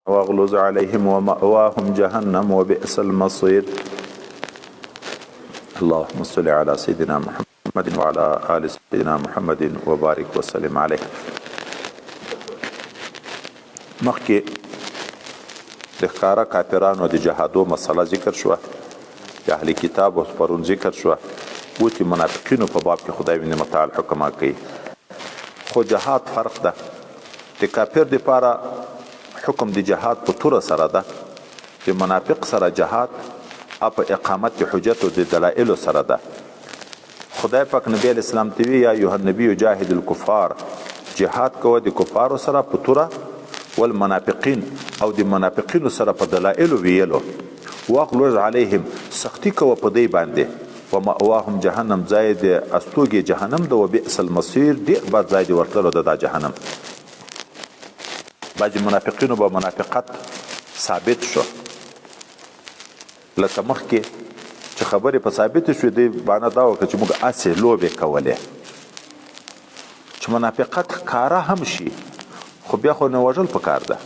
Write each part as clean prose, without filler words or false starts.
واغلظ عليهم ومأواهم جهنم وبئس المصير. اللهم صل على سيدنا محمد وعلى آل سيدنا محمد وبارك وسلم عليه. مخکې د ښکاره کافرانو د جهادو مسله ذکر شوه، د اهل کتاب او پرون ذکر شوه، اوس د منافقینو په باب کې خدای متعال حکم کوي. خو جهاد فرق ده. د کافر دپاره حکم د جهاد په توره سره ده، د منافق سره جهاد په اقامت د حجت او د دلایلو سره ده. خدای پاک نبی علیہ السلام ته وی یا ایها النبی جاهد الکفار، جهاد کوه د کفارو سره په توره، والمنافقین او د منافقینو سره په دلایلو ویلو، واغلظ علیهم سختی کوه په دی باندې، ومأواهم جهنم ځای د استوګې جهنم ده، وبئس المصیر ډېر بد ځای د ورتلو ده دا جهنم. بعضې منافقینو به منافقت ثابت شو، لکه مخکې چې خبرې په ثابتې شوې دی بانه دا وکړه چې موږ هسې لوبې کولې، چې منافقت ښکاره هم شي خو بیا خو نه وژل پکار ده،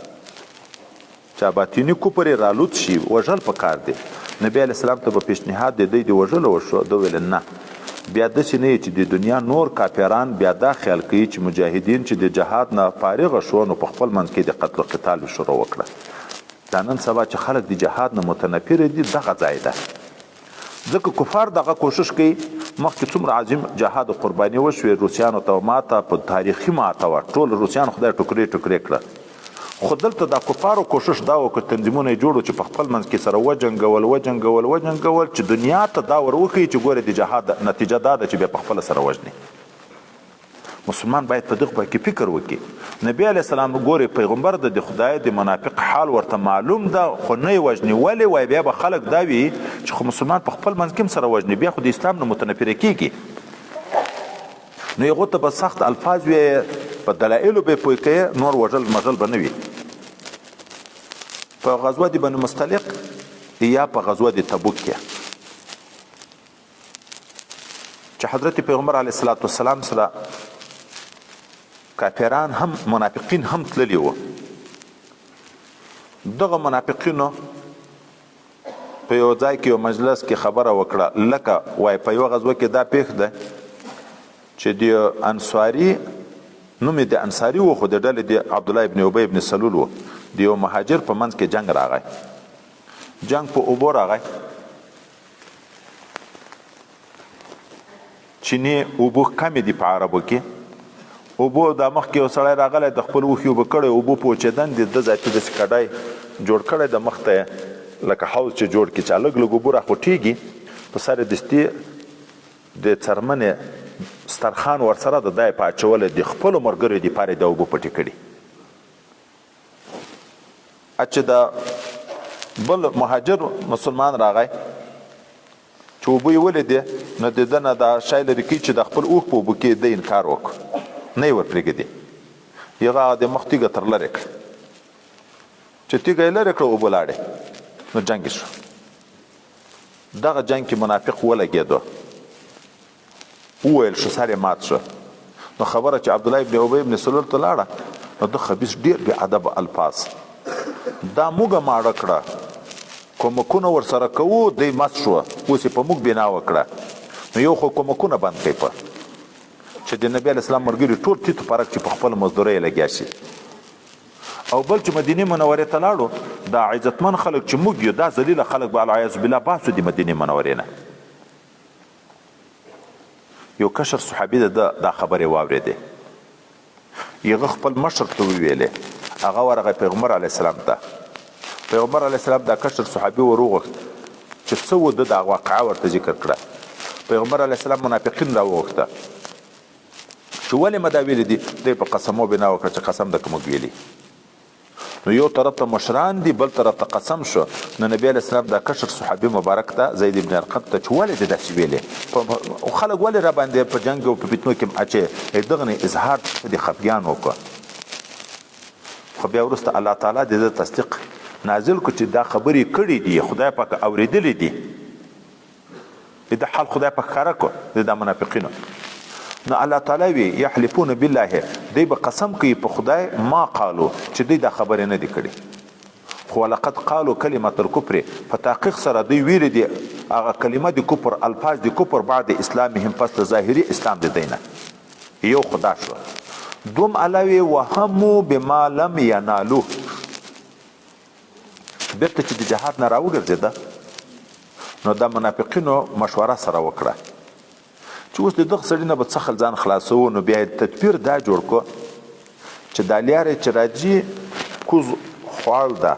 چا باطیني کفر یې رالود شي وژل پکار دی. نبی علیه السلام ته به پیشنهاد د دوی د وژلو وشو، ده ویل نه، بیا داسې نه چې د دنیا نور کافران بیا دا خیال کوي چې مجاهدین چې د جهاد نه فارغه شو نو په خپل منځ کې د قتل و قتال شروع وکړه. دا نن سبا چې خلک د جهاد نه متنفره دي دغه ځای ده، ځکه کفار دغه کوشش کوي. مخکې څومره عظیم جهاد و قرباني وشوې، روسیانو ته ماته په تاریخي ماته وه، ټول روسیان خدای ټوکرې ټوکرې کړه. خو دلته د کفارو کوشش دا وکړ، تنظیمونه یې جوړو چې په خپل منځ کې سره وجنګول چې دنیا ته دا ور وښیي چې ګوره د جهاد نتیجه دا ده چې بیا په خپله سره وژني. مسلمان باید په دغه کې فکر وکړي. نبی علیه السلام ګورې پیغمبر د خدای د منافق حال ورته معلوم ده خو نه یې وژني. ولې وایي بیا به خلک دا وي چې خو مسلمان په خپل منځ کې هم سره وژني، بیا خو د اسلام نه متنفره کېږي. نو هغو ته به سخت الفاظ وي، په دلایلو به یې پوه کوي، نور وژل مژل به نه وي. په غزوه د بنو مستلق یا په غزوه د تبوک کې چې حضرت پیغمبر علیه السلام سره کافران هم منافقین هم تللی وو، دغه منافقینو په یو ځای کې یو مجلس کې خبره وکړه، لکه وای په یو غزوه کې دا پیښ ده چې د انصاري نوم د انصاري و خو د ډلې د عبدالله ابن ابی ابن سلول و، د یو مهاجر په منځ کې جنگ راغی، جنگ په اوبو راغی، چینی اوبو کمې دي په عربو کې، اوبو دا مخکې یو سړی راغلی د خپل اوښې اوبه کړی، اوبو په وچېدن د ده ځای ته داسې کډی جوړ کړی د مخ ته لکه حوض چې جوړ کړي چې لږ لږ اوبه راخوټېږي، په سر یې دستي د څرمنې سترخان ورسره د دا یې په اچولی د خپلو ملګرو دپاره یې دا اوبه پټې کړي. چې د بل مهاجر مسلمان راغی چې اوبه یې ولیدې نو د ده نه دا شی لرې کوي چې د خپل اوښ په اوبو کې د انکار وکړو، نه یې ورپرېږدي، هغه د مخ تیږه تر لرې کړه، چې تیږه یې لرې کړه اوبه لاړې، نو جنګ شو. دغه جنګ کې منافق ولګېدو، وویل شو سر یې مات شو. نو خبره چې عبدالله ابن ابی ابن سلول ته لاړه، نو ده خبیث ډېر بې ادب الفاظ، دا موږه ماړه کړه، کومکونه ورسره کوو، دی مست شوه، اوس یې په موږ بنا وکړه. نو یو خو کومکونه بند کړئ په چې د نبي علیه السلام ملګري ټول تیتو پرک چې په خپله مزدورۍ یې لګیا شي، او بل چې مدینې منورې ته لاړو، دا عزتمن خلک چې موږ یو، دا ذلیله خلک به العیاذ بالله باسو د مدینې منورې نه. یو کشر صحابي دا خبرې واورېدې، هغه خپل مشر ته وویلې، هغه ورغی پیغمبر علیه السلام ته، پیغمبر علیه السلام دا کشر صحابي ور وغوښت چې څه و، ده دا واقعه ورته ذکر کړه. پیغمبر علیه السلام منافقین را وغوښته چې ولې ما دا ویلي دي، دی په قسمو بنا وکړه چې قسم ده که موږ ویلي. نو یو طرف ته مشران دي، بل طرف ته قسم شو. نو نبی علیه السلام دا کشر صحابي مبارک ته زید ابن ارقم ته چې ولې دې داسې ویلې، خلک ولې را باندې په جنګ او په فتنو کې اچې، دغه نه اظهار د خفګان وکړه. خو بیا وروسته الله تعالی د ده تصدیق نازل کړو چې دا خبرې کړي دي، خدای پاک اورېدلې دي، د حال خدای پاک ښکاره کړو د منافقینو. نو الله تعالی وی یحلفون بالله، دی به قسم کوي په خدای ما قالو چې دی دا خبرې نه دي کړي. خو ولقد قالوا کلمة الکفر په تحقیق سره دوی ویلي دي هغه کلمه د کفر الفاظ د کفر بعد اسلامهم پس د ظاهري اسلام د دینه یو خدا شو دوم علاوه وهمو بما لم ینالو بیرته چې د جهاد نه راوګرځېده نو د منافقینو مشوره سره وکړه چې اوس د دغه سړي نه به څخه ځان خلاصو نو بیا یې تدبیر دا جوړ کړو چې دا لیارې چې راځي کوز خوال ده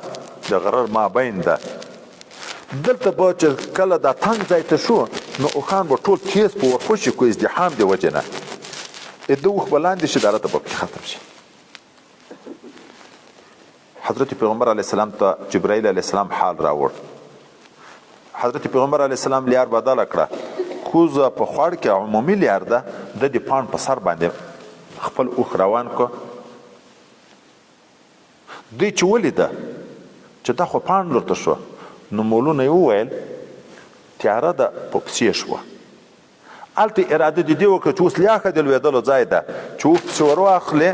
د غرر مابین ده دلته به چې کله دا تنګ ځای ته شو نو اوښان به ټول تیز په ورخوشي کو ازدحام د وجې نه د اوښ به لاندې شي دا راته به پکې ختم شي حضرت پیغمبر علیه السلام ته جبرائیل علیه السلام حال راوړ حضرت پیغمبر علیه السلام لیار بدله کړه کوزه په خوړ کې عمومي لیار ده د دې پاڼ په سر باندې خپل اوښ روان کو دوی چې ولیده چې دا خو پاڼ لورته شو نو مولونه یې وویل تیاره ده په پسې شوه هلته اراده د دې وکړه چې اوس لیاخه د لوېدلو ځای ده چې اوښ پسې ور واخلې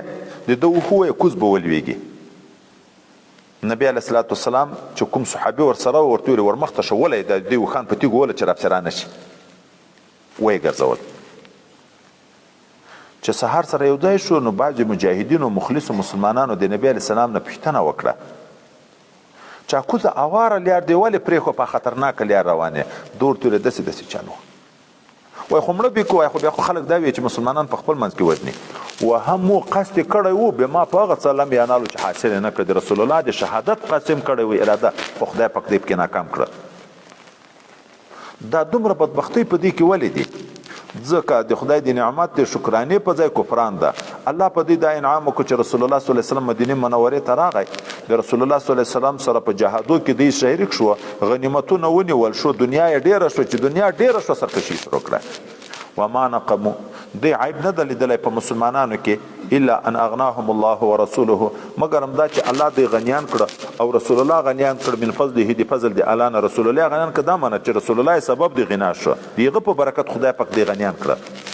د ده اوښ ووایه کوز به ولوېږي نبی علیه الصلاة والسلام چې کوم صحابي ورسره و ورته ویلې ورمخته شه ولی د دې اوښان په تیږو وله چې راپسې رانه شي ویې ګرځول چې سهار سره یو ځای شو نو بعضې مجاهدینو مخلصو مسلمانانو د نبی علیه السلام نه پوښتنه وکړه چې کوزه اواره لیار دی ولې پرېښو په خطرناکه لیار روانې ده ورته ویلې داسې داسې چلو وایي خو مړه بیکو وایي خو بیا خو خلک دا وایي چې مسلمانان په خپل منځ کې وژني وهمو قصد یې کړی و بما په هغه څه لم ینالو چې حاصل یې نه کړه د رسول الله د شهادت قسم کړی و اراده خو خدای پاک دې پکې ناکام کړه دا دومره بدبختۍ په دې کې ولې دي ځکه د خدای د نعمت د شکرانې په ځای کفران ده الله په دې دا انعام وکړو چې رسول الله صلی الله علیه وسلم مدینې منورې ته راغی د رسول الله صلی الله علیه وسلم سره په جهادو کې دی شریک شو غنیمتونه ونیول شو دنیا یې ډیره شو چې دنیا ډیره شو سرکشي شروع کړه وما نقموا دی عیب نه ده لیدلی په مسلمانانو کې الا ان اغناهم الله ورسوله مگر همدا چې الله دی غنیان کړه او رسول الله غنیان کړ من فضله دی فضل دی الله نه رسول الله غنیان کړه دا معنی چې رسول الله سبب دی غنا شو دیغه په برکت خدای پاک دی غنیان کړه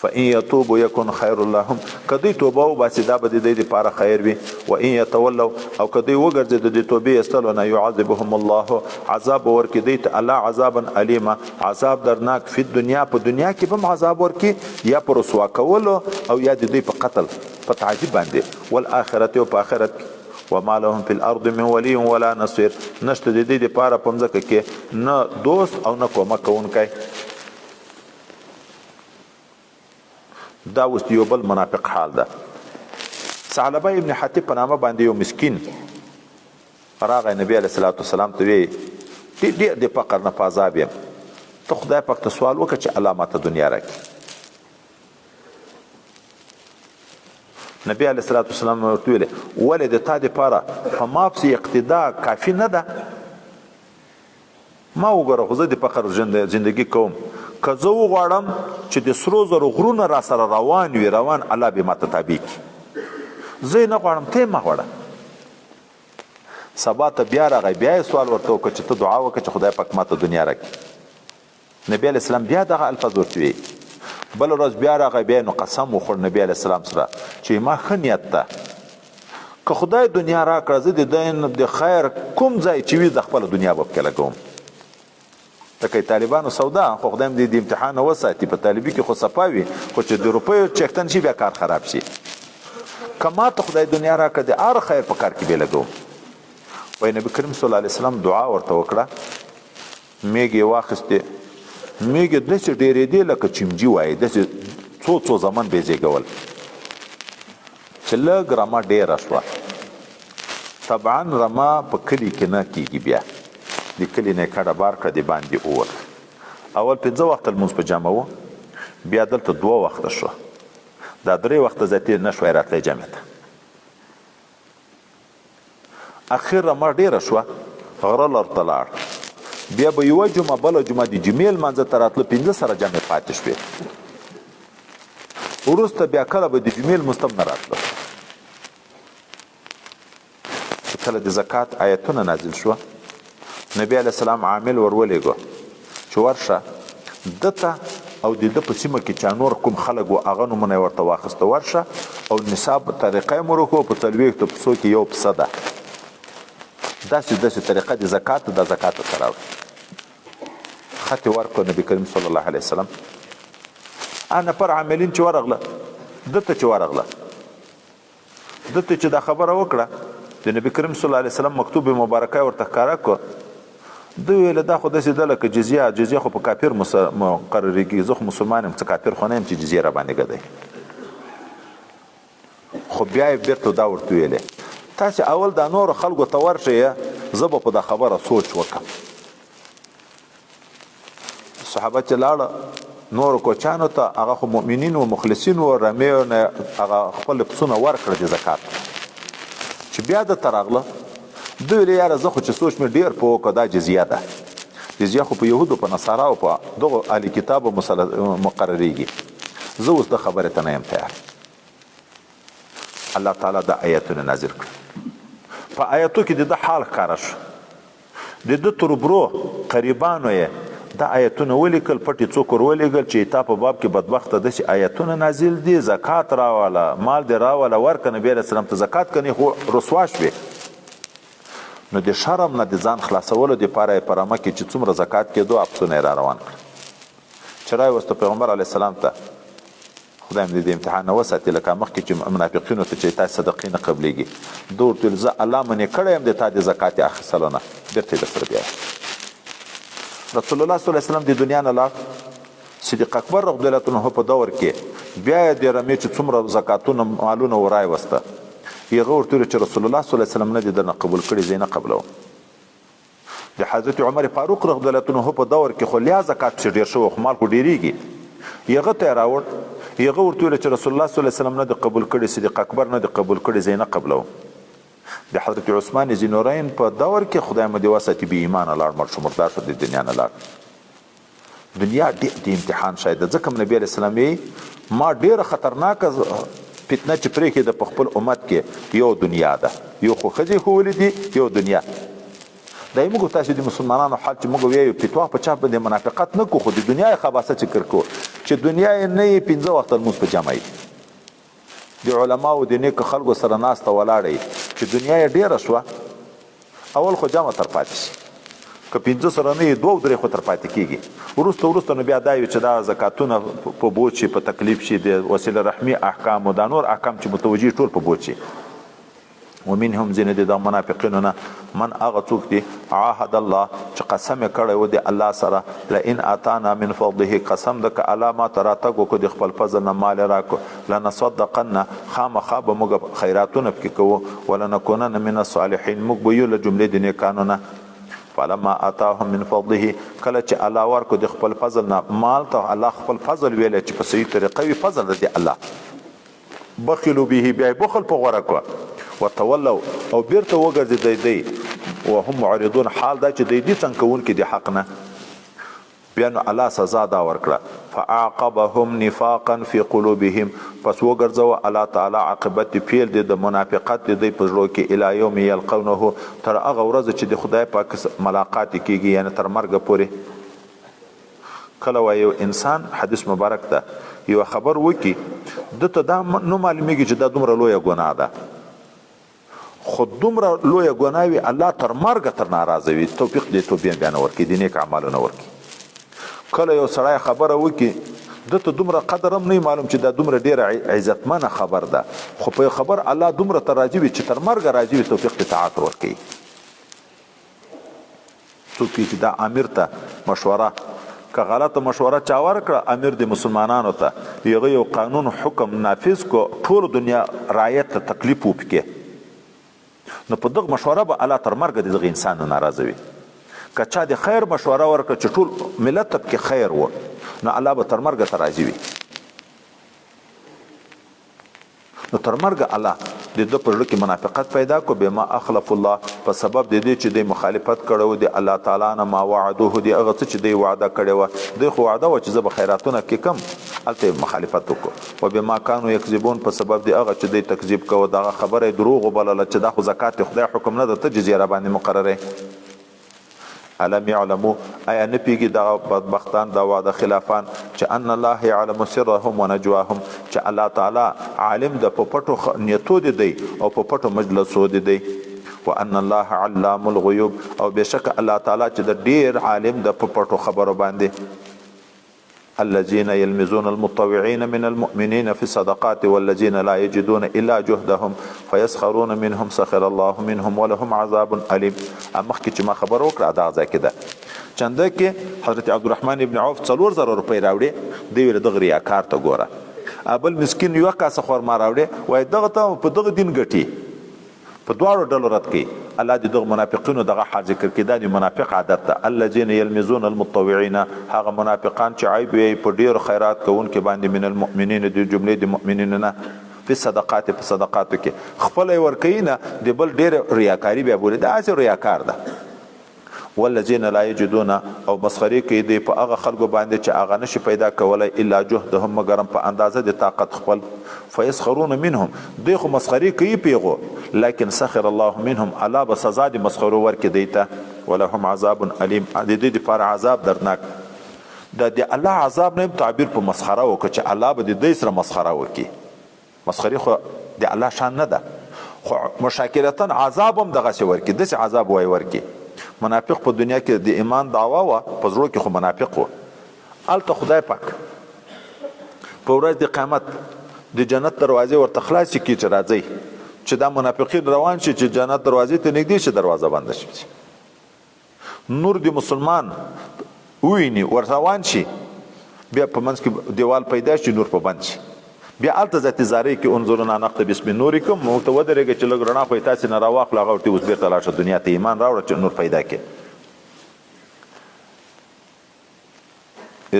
فإن يتوبوا يكن خير لهم کدی توبه او باسي دا به د دې لپاره خیر وي و ان يتولوا او کدی وګرځي د دې توبې استلو نه يعذبهم الله عذاب ورکې دی ته الله عذابا الیما عذاب درناک په دنیا کې به عذاب ورکې یا پر رسوا کولو او یا د دې په قتل په تعذيب باندې والآخرت او په آخرت وما لهم في الارض من ولي ولا نصير نشته د دې لپاره په ځکه کې نه دوست او نه کومک کوونکی دا اوس یو بل منافق حال ده ثعلبه ابن حاتب په نامه باندې یو مسکین راغی نبی علیه الصلاة والسلام ته وی ډېر د فقر نه په عذاب یم ته خدای پاک ته سوال وکړه چې الله ماته دنیا راکړي نبی علیه الصلاة والسلام ورته ویلې ولې د تا دپاره په ما پسې اقتدا کافي نه ده ما وګوره خو زه د فقر زندگی کوم که زه وغواړم چې د سرو زرو غرونه را سره روان وي روان الله به ماته تابع کړي زه یې نه غواړم ته یې مه غواړه سبا ته بیا راغی بیا یې سوال ورته وکړه چې ته دعا وکړه چې خدای پاک ماته دنیا راکړي نبی علیه السلام بیا دغه الفاظ ورته ویې بله ورځ بیا راغی بیا نو قسم وخوړ نبی علیه السلام سره چې ما ښه نیت ده که خدای دنیا راکړه زه د خیر کوم ځای چې وي د خپله دنیا به پکې لګوم لکه طالبانو سودا خو خدای دې د امتحان وساتي په طالبي کې خو صفا وي خو چې د روپیو چکتن شي بیا کار خراب شي که ما ته خدای دنیا راکړه د هر خیر په کار کې به لګوم وایي نبي کریم صلی الله علیه وسلم دعا ورته وکړه میږ یې واخیستې میږ یې داسې ډېرېدې لکه چمجي وایي داسې څو زمان به یې زېږول چې لږ رمه ډېره شوه طبعا رمه په کلي کې نه کېږي بیا د کلي نه یې کډه بار کړه د باندې ووت اول 5 وخته لمونځ په جمع و بیا دلته 2 وخته شو دا 3 وخته ذاتي نه شوی راتلی جمع ته اخر رمه ډېره شوه غره لورته لاړ بیا به یوه جمعه بله جمعه د جمعې لمانځه ته راتله 5 سره جمع پاتې شوې وروسته بیا کله به د جمعې لمونځ ته هم نه راتله کله د زکات آیتونه نازل شوه نبی علیه السلام عامل ورولېږه چې ورشه دته او د ده په سیمه کې چا نور کوم خلک و هغه نومونه یې ورته واخیسته ورشه او نصاب طریقه یې مو وکړو په 40 پسو کې یو پسه ده داسې طریقه د زکات د زکات ته راوړي خط یې ورکړ نبي کریم صلی الله علیه وسلم نفر عاملین چې ورغله دته چې دا خبره وکړه د نبی کریم صلی الله علیه وسلم مکتوب مبارکه ورته ښکاره کړه دوی ویل دا خو داسې ده لکه جزیه خو په کافر مقرریږي زه خو مسلمان یم څه کافر خو نه یم چې جزیه راباندې ګدی خو بیا یې بیرته دا ورته ویلې تاسې اول دا نورو خلکو ته ورشئ زه به په دا خبره سوچ وکړم صحابه چې لاړه نورو کوچانو ته هغه خو مؤمنین و مخلصین و رمیو نه هغه خپل پسونه ورکړه د زکات چې بیا د تراغله دوی ویل یاره زه خو چې سوچ مې ډېر په وکړه دا جزیه ده جزیه خو په یهودو په نصاراو په دغو اهل کتابو مقرریږي زه اوس د خبرې ته نه یم تیار الله تعالی دا آیتونه نازل کړ په آیتو کې د ده حال ښکاره شو د ده تربرو قریبانو یې دا آیتونه ولیکل پټې څوک ور ولیږل چې تا په باب کې بدبخته داسې آیتونه نازل دي زکات راوله مال دې راوله ورکه نبي علیه السلام ته زکات کنې خو رسوا شوې نو د شرم نه د ځان خلاصولو دپاره یې په رمه کې چې څومره زکات کېدو افسونه یې را روان کړ چې راوسته پیغمبر علیه السلام ته خدای مې د امتحان نه وساتي لکه مخکې چې منافقینو ته چې تاسې صدقې نه قبلیږي ده ورته ویل زه الله منې کړی یم د تا د زکات اخیستلو نه بېرته یې درسره بیا رسول الله صلی الله علیه وسلم د دنیا نه لاړ صدیق اکبر رضی الله عنه په دور کې بیا یې د رمې چې څومره زکاتونه مالونه ورایوسته هغه ورته ویل چې رسول الله صلی الله علیه وسلم نه دې درنه قبول کړي زه یې نه قبلوم د حضرت عمر فاروق رضی الله عنه په دور کې خو لیا زکات پسې ډېر شوی خو مال خو ډېرېږي هغه ته یې راوړ هغه ورته ویل چې رسول الله صلی الله علیه وسلم نه دې قبول کړي صدیق اکبر نه دې قبول کړي زه یې نه قبلوم د حضرت عثمان ذینورین په دور کې خدای مو دې وساتي بې ایمانه لاړ مړ شو مردار شو د دنیا نه لاړ دنیا ډېر د امتحان شاید ده ځکه نبي علیه السلام ما ډېره خطرناکه فتنه چې پرېښېده په خپل امت کې یو دنیا ده یو خو ښځې ښوولي دي یو دنیا دا یې موږ تاسې د مسلمانانو حال چې موږ ویایو فتوا په چا باندې منافقت نه کوو خو د دنیا یې خباثه ذکر کوو چې دنیا یې نه یې 15 وخته لمونځ په جمع یي د علماو د نیکو خلکو سره ناسته ولاړه چې دنیا یې ډېره شوه اول خو جمع تر پاتې شي که 15 سره نه یې 2 3 خو تر پاتې کېږي وروسته نو بیا دا وي چې دا زکاتونه په بوج شي په تکلیف شي د وسیله رحمي احکام او دا نور احکام چې متوجي ټول په بوج شي ومنهم ځینې د منافقینو نه من هغه څوک دی عهد الله چې قسم یې کړی و د الله سره لئن اتانا من فضله قسم د که الله ما ته راتګ وکړو د خپل فضل نه مال یې راکړو لنصدقنه خامخا به موږ خیراتونه پکې کوو ولنکونن من الصالحین موږ به یو له جملې د نیکانو نه فلما اتاهم من فضله کله چې الله ورکو د خپل فضل نه مال ته الله خپل فضل ویلی چې په صحیح طریقه وي فضل د الله بخلو به بیا بخل په غوره کړه وتولوا او بیرته وګرځېدی دی وهم معرضون حال دا چې دی څنګه کوونکي د حق نه بیا نو الله سزا دا ورکړه فاعقبهم نفاقا فی قلوبهم پس وګرځوه الله تعالی عاقبت پیل دی د منافقت دی په زړه کې الی یوم یلقونه تر هغه ورځ چې د خدای پاک ملاقات کیږي یعنی تر مرګ پورې کله وایو انسان حدیث مبارک ده یو خبر وکي دته دا نو معلومیږي چې دا دومره لویه ګناه ده خو دومره لویه ګناه وي الله تر مرګه تر ناراضه وي توفیق دې توبې بیان ورکړي د نیک اعمالونه ورکړي کله یو سړی خبره وکي دته دومره قدر هم نه معلوم چې دا دومره ډیره عزتمنه خبر ده خو په خبر الله دومره تر راضي وي چې تر مرګه راضي وي توفیق دې طاعت ورکړي څوک چې دا امیر ته مشوره که غلطه مشوره چا ورکړه امیر د مسلمانانو ته هغه یو قانون حکم نافذ کو ټول دنیا رعایت ته تکلیف وکړي نو په دغه مشوره به الله تر مرګه دغه انسان ناراضه وي که چا د خیر مشوره ورکړه چې ټول ملت ته پکې خیر و نو الله به تر مرګه ته راضي وي نو تر مرګه الله د ده په زړه کې منافقت پیدا کو بما اخلف الله په سبب د دې چې د مخالفت کړی و د الله تعالی نه ما وعدوه د هغه څه چې دی وعده کړی و دوی خو وعده و چې زه به خیراتونه کې کم هلته مخالفت وکړو و بما کانوا یکذبون په سبب د هغه چې دی تکذیب کوه دغه خبره یې دروغ وبلله چې دا خو زکات د خدای حکم نه ده ته جزیه را باندې مقرره علم یعلمو ایا نه پیږي دغه بدبختان دا وعده خلافان چې ان الله یعلم سرهم ونجواهم چې الله تعالی عالم د په پټو نیتو دی او په پټو مجلسو دی وان الله علام الغیوب او بشک الله تعالی چې د ډیر عالم د پټو خبرو باندې الذين يلمزون المتطوعين من المؤمنين في الصدقات والذين لا يجدون الا جهدهم فيسخرون منهم سخر الله منهم ولهم عذاب اليم مخکې چې ما خبر وکړه دا ځای کې ده چنده کې حضرت عبدالرحمن ابن عوف 4000 روپۍ راوړي دی ویل دغه ریاکار ته ګوره ابل مسکین یو کاسه خورما راوړي وای دغه ته په دغه دین ګټي په دواړو ډلو رد کوي الله دې دغه منافقینو دغه حال ذکر کړي دا د منافق عادت ده الذين يلمزون المتطوعين هغه منافقان چې عیب وي په ډیر خیرات کوونکي باندې من المؤمنین د جملې د مؤمنین نه په صدقات په صدقاتو کې خپل ورکوي نه د بل ډیر ریاکاری بیا بولي دا اصل ریاکار ده والذین لا یجدون او مسخري کوي دی په هغه خلکو باندې چې هغه نشي پیدا کولای الا جهدهم مگرم په اندازه د طاقت خپل فیسخرون منهم دی خو مسخري کوي پیغو لیکن سخر الله منهم الله به سزا د مسخرو ورکې دیته ولهم عذاب الیم د دې لپاره عذاب درناک د الله عذاب نه تعبیر په مسخره وکړي چې الله به د دې سره مسخره وکړي مسخري خو د الله شان نه ده خو مشاکلتا عذاب هم دغه څه ورکړي دغه عذاب وای ورکړي منافق په دنیا کې د ایمان دعوا وا په زړه کې خو منافق وو الته خدای پاک په ورځ د قیامت د جنت دروازې ورته خلاص کی چې راځي چې دا منافقین روان شي چې جنت دروازې ته نږدې شي دروازه بند شي نور د مسلمان ویني ورروان شي بیا په منځ کې دیوال پیدا شي نور په بند شي بیا الته ذات زاری کې انظرنا نقد بسم نورکم متودرګه چې لګ رڼا خو تاسو نه راواخ لغورتي اوس بیرته لاشه دنیا ته ایمان راوړ چې نور پیدا کې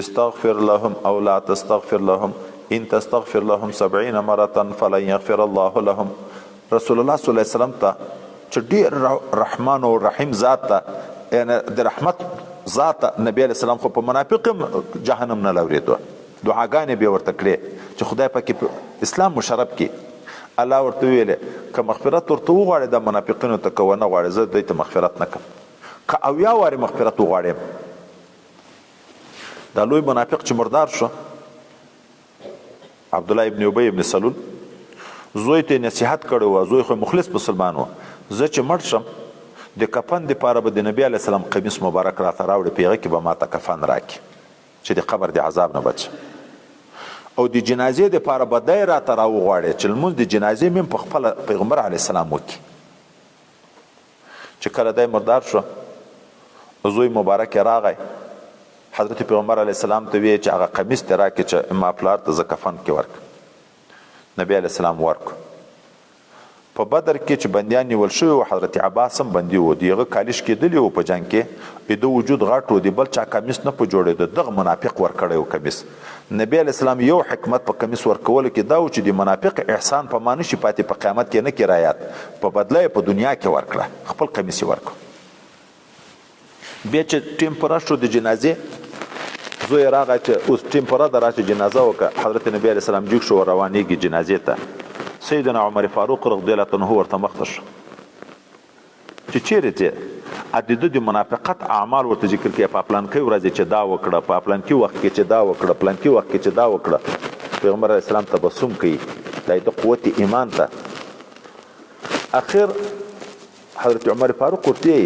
استغفر لهم او لا تستغفر لهم ان تستغفر لهم 70 مره فلن يغفر الله لهم رسول الله صلی الله علیه وسلم ته چې ډیر رحمان او رحیم ذات ته یعنی د رحمت ذات نبی علیہ السلام خو په منافق جهنم نه لورېدو دعاګانې به ورته کړې چې خدای پاک اسلام مشرب کی الله ورته ویل که مغفرت ورته وغواړي د منافقینو ته کو نه غواړي زه دوی ته مغفرت نکم که او یا واره مغفرت وغواړم دا لوی منافق چې مردار شو عبد الله ابن ابي ابن سلول زوی ته نصيحت کړو زوی خو مخلص مسلمان و زه چې مړ شم د کفن د پاره به د نبی علی السلام قمیص مبارک راته راوړي پیغه کې به ماته کفن راکړي چې د قبر د عذاب نه بچ او د جنازې د پاره بدای را تر وغواړي چې لمونځ د جنازې مم په خپل پیغمبر علی السلام وکي چې کله دای مردار شو زوی مبارک راغی حضرت پیغمبر علی السلام ته وی چې هغه قمیص ته راکې چې ما پلار ته ز کفن کې ورک نبی علی السلام ورک په بدر کې چې بندیان نیول شوی او حضرت عباس هم بندي و دیغه کالیش کېدلی او په جنگ کې د وجود غاټو دی بل چا کمیس نه په جوړېده دغه منافق ور کړی او کمیس نبی علی السلام یو حکمت په کمیس ور کول کې دا و چې د منافق احسان په معنی شي پاتې په قیامت کې نه کرایات په بدله په دنیا کې ورکړه خپل کمیس ورکړه بیا چې ټیم پر شو د جنازې زوی راغی چې اوس ټیم پر دراشه جنازه وکړه حضرت نبی علی السلام جګ شو روانېږي جنازې ته سیدنا عمر فاروق رضی الله عنه ورته مخته شو چې چیرې ځې د منافقت اعمال ورته ذکر کړي په پلان کې ورځ چې دا وکړه په پلان کې وخت کې چې دا وکړه پلان کې وخت کې چې دا وکړه پیغمبر علیه السلام تبسم کوي د قوت ایمان ته اخر حضرت عمر فاروق ورته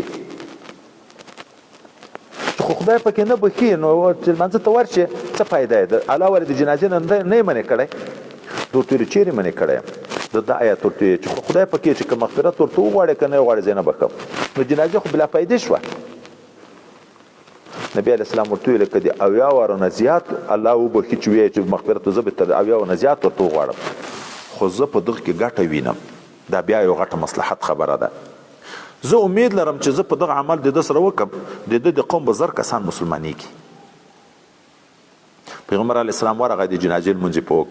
خو خدای پکې نه بخي نو چې منځ ته ورشي څه فائدہ ده علاوه د جنازې نه منې کړي دوی چیرې منې کړي د آیات ورته چې خدای پکې چې مغفرت ورته وغواړي کنه وغواړي زینب وکم نو جنازه خو بلا فائدې شو نبی علیہ السلام ورته ویل کدي او یا ورونه زیات الله وبخي چې وی چې مغفرت زبته او یا ورونه زیات ورته وغواړم خو زه په دغه کې ګټه وینم دا بیا یو غټه مصلحت خبره ده زه امید لرم چې زه په دغه عمل د سره وکم د قوم بزر کسان مسلمانېږي پیغمبر علیه السلام ورغه د جنازې لمونځ پوک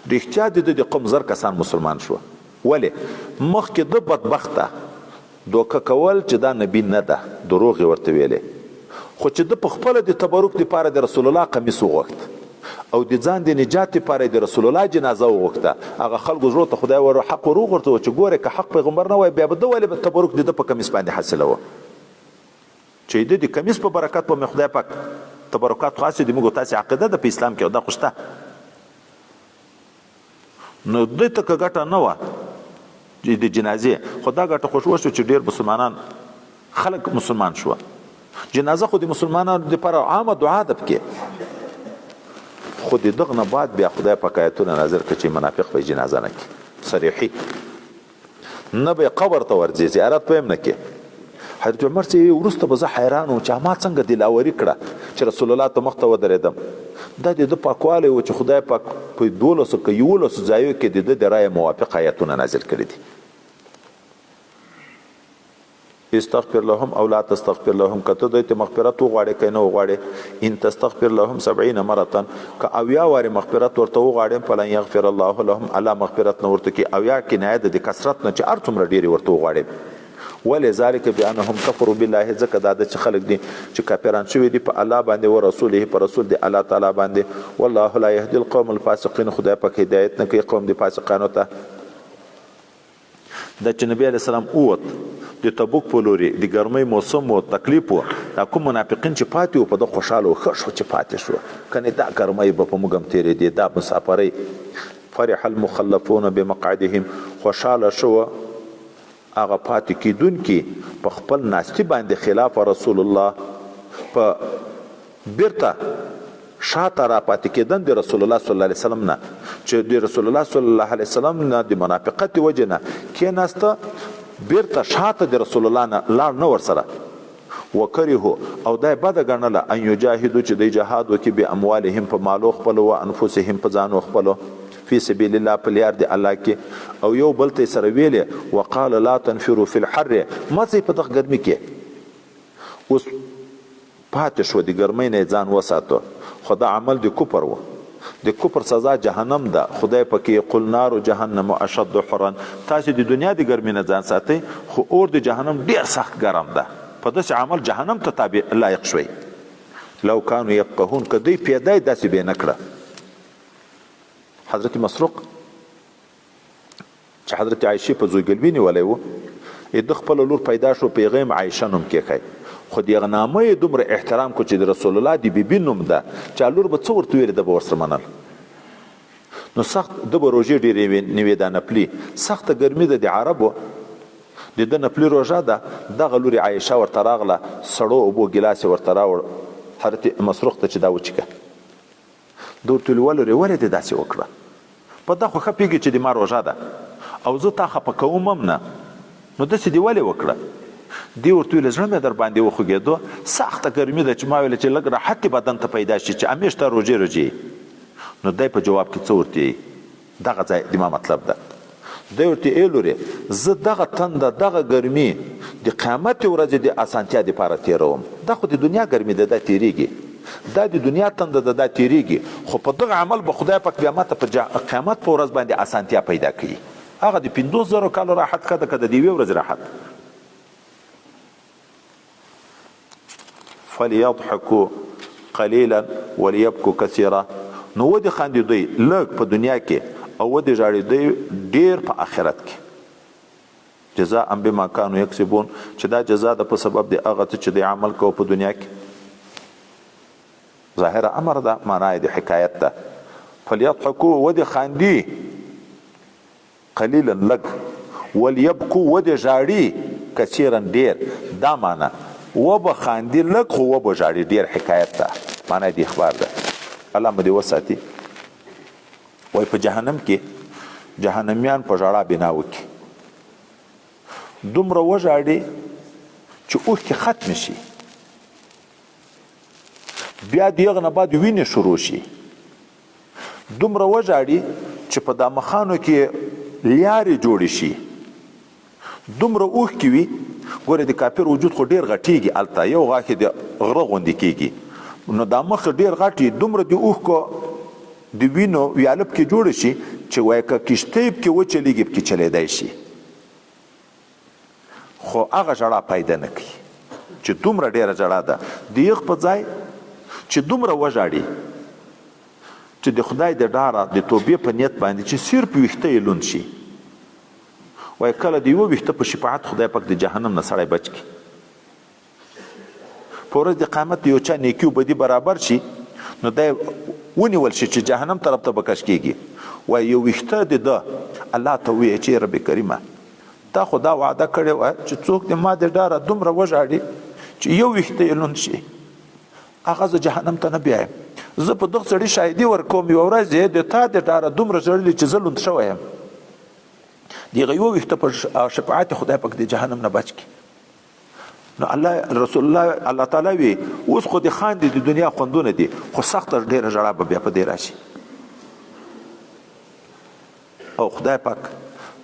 د احتیاط د قوم زر کسان مسلمان شو ولی مخکې د بدبخته دوکه کول چې دا نبی نه ده دروغ ورته ویلې خو چې د خپل د تبرک لپاره د رسول الله قمیص وغوښت او د ځان د نجات لپاره د رسول الله جنازه وغوښته هغه خلکو زړه ته خدای ور حق وروغورته چې ګوره که حق پیغمبر نه وای بیا به د ولې تبرک د په قمیص باندې حاصله و چې د قمیص په برکت په خدای پاک تبرکات خاصه د موږ تاسو عقیده د اسلام کې دا خوشته نو دې ته ګټه نه و د جنازې خو دا ګټه خو وشوه چې ډېر مسلمانان خلک مسلمان شوه. جنازه خو د مسلمانانو دپاره عامه دعا ده پکې، خو د دغه نه بعد بیا خدای پاک آیتونه نازل کړه چې منافق به جنازه نه کړي، صریحي نه به قبر ته ورځي، زیارت به هم نه کړي. حضرت عمر چې وروسته به زه حیران وم چې ما څنګه دلاوري کړه چې رسول الله ته مخ ته ودرېدم. دا د ده پاکوالی و چې خدای پاک په 12 که 11 ځایو کې د ده د رایې موافق آیتونه نازل کړي دي. استغفر لهم او لا تستغفر لهم، که ته دوی ته مغفرت وغواړې که نه وغواړې، ان تستغفر لهم 70 مرة، که 80 وارې مغفرت ورته وغواړې فلن یغفر الله لهم، الله مغفرت نه ورته کړي. 80 کنایه ده د کثرت نه چې هر څومره ډېرې ورته وغواړې. ولذلك بانهم كفروا بالله، ځکه دا د چې خلک دي چې کافران شوي دي په الله باندې او رسوله، په رسول دی الله تعالی باندې. والله لا يهدي القوم الفاسقين، خدای پاک هدایت نه کوي قوم د فاسقانو ته. دا چې نبی علیه السلام اوت د تبوک په لوري د ګرمۍ موسم و تکلیف و، دا کوم منافقین چې پاتې وو په ده خوشحاله و، ښه شو چې پاتې شو، کنې دا ګرمۍ به په موږ هم تېرېدې، دا مسافرۍ. فرح المخلفون بمقعدهم، خوشحاله شو هغه پاتې کیدونکي په خپل ناستي باندې خلاف رسول الله، په بیرته شاته را پاتې کېدن د رسول الله صلی الله علیه وسلم نه، چې د رسول الله صلی الله علیه وسلم نه د منافقت وجې نه کېناسته، بیرته شاته د رسول الله نه لاړ نه ورسره. وکرهو او دا بده ګڼله ان یجاهدو چې دی جهاد وکړي باموالهم په مالو خپلو و انفسهم په ځانو خپلو فی سبیل الله په لیار د الله کې. او یو بل ته سره ویلې وقال لا تنفروا فی الحر، مه ځئ په دغه ګرمي کې. اوس پاتې شو د ګرمۍ نه ځان وساتو، خو دا عمل د کفر و، د کفر سزا جهنم ده. خدای پکې قل نار جهنم اشد حرا، تاسو د دنیا د ګرمۍ نه ځان ساتئ، خو اور د جهنم ډیر سخت ګرم ده. په داسې عمل جهنم ته تابع لایق شوي. لو کانوا یفقهون، که دوی پیدا یې داسې به نه کړه. حضرت مسروق چې حضرت عایشې په زویګلوي نیولی و، د خپل لور پیدا شو، پیغه یې عایشه نوم کېښی، خو د هغه نامه یې دومره احترام کو چې د رسول الله د بیبي نوم ده، چې لور به څه ورته ویلې ده به ورسره منل. نو سخت ده به روژې ډېرې نه وې، دا نفلي سخته ګرمي ده د عربو، د ده نفلي روژه ده. دغه لورې عایشه ورته راغله، سړو اوبو ګیلاس یې ورته راوړ حضرت مسروق ته چې دا وچیکه. ده ورته ویل ولورې ولې دې داسې وکړه، په دا خو ښه پوهېږي چې د ما روژه ده او زه تا خفه کوم هم نه، نو داسې دې ولې وکړه. دی ورته ویل زړه مې در باندې وخوږېدو، سخته ګرمي ده چې ما ویل چې لږ راحت دې بدن ته پیدا شي چې همیش ته روژې روژې. نو دی په جواب کې څه ورته یي، دغه ځای د ما مطلب ده. دی ورته ای لورې زه دغه تنده دغه ګرمي د قیامت ورځې د اسانتیا دپاره تېروم، دا خو د دنیا ګرمي ده، دا تېرېږي، دا د دنیا تنده ده، دا تېرېږي، خو په دغه عمل به خدای پاک بیا ماته په قیامت په ورځ باندې اسانتیا پیدا کوي. هغه د 50,000 کالو راحت ښه ده که د یوې ورځې راحت. فلیضحکوا قلیلا ولیبکوا کثیرا، نو ودې خاندي دوی لږ په دنیا کې او ودې ژاړي دوی ډېر په آخرت کې. جزاء بما کانوا یکسبون، چې دا جزا ده په سبب د هغه څه چې دوی عمل کوو په دنیا کې. ظاهره امر ده، معنا یې د حکایت ده. فلیضحکوا ودې خاندي قلیلا لږ، ولیبکوا ودې ژاړي کثیرا ډېر، دا معنا و به خاندي لږ خو و به ژاړي ډېر، حکایت ده، معنا یې د اخبار ده. الله مو دې وساتي. وایي په جهنم کې جهنمیان په ژړا بنا وکړي، دومره وژاړي چې اوښکې ختم شي، بیا د هغه نه بعد وینې شروع شي، دومره وژاړي چې په دا مخانو کې لیارې جوړې شي، دومره اوښکې وي. ګوره د کافر وجود خو ډېر غټېږي، هلته یو غاښ د غره غوندې کېږي، نو دا مخ ډېر غټ وي، دومره د اوښکو د وینو ویاله پکې جوړه شي چې وایي که کښتۍ پکې وچلېږي پکې چلېدی شي، خو هغه ژړا پیدا نه کوي چې دومره ډېره ژړا ده. د یخ په ځای چې دومره وژاړي چې د خدای د ډاره د توبې په نیت باندې چې صرف ویښته یې لوند شي، وایي کله د یوه ویښته په شفاعت خدای پاک د جهنم نه سړی بچ کړي. په ورځ د قیامت د یو چا نیکي و بدي برابر شي، نو دی ونیول شي چې جهنم طرف ته به کش کېږي. وایي یو ویښته د ده الله ته ووایي چې رب کریمه تا خو دا وعده کړې وه چې څوک دې ما د ډاره دومره وژاړي چې یو ویښته یې لوند شي هغه زه جهنم ته نه بیایم زه په دغه سړي شاهدي ورکوم یوه ورځ یې د تا د ډاره دومره ژړلي چې زه لوند شوی یم د هغه یو ویښته په شفاعت خدای پاک د جهنم نه بچ کړي نو الله رسول الله تعالی وی اوس خو د خاندي د دنیا خوندونه دي خو سخته ډېره ژړا به بیا په دې راشي او خدای پاک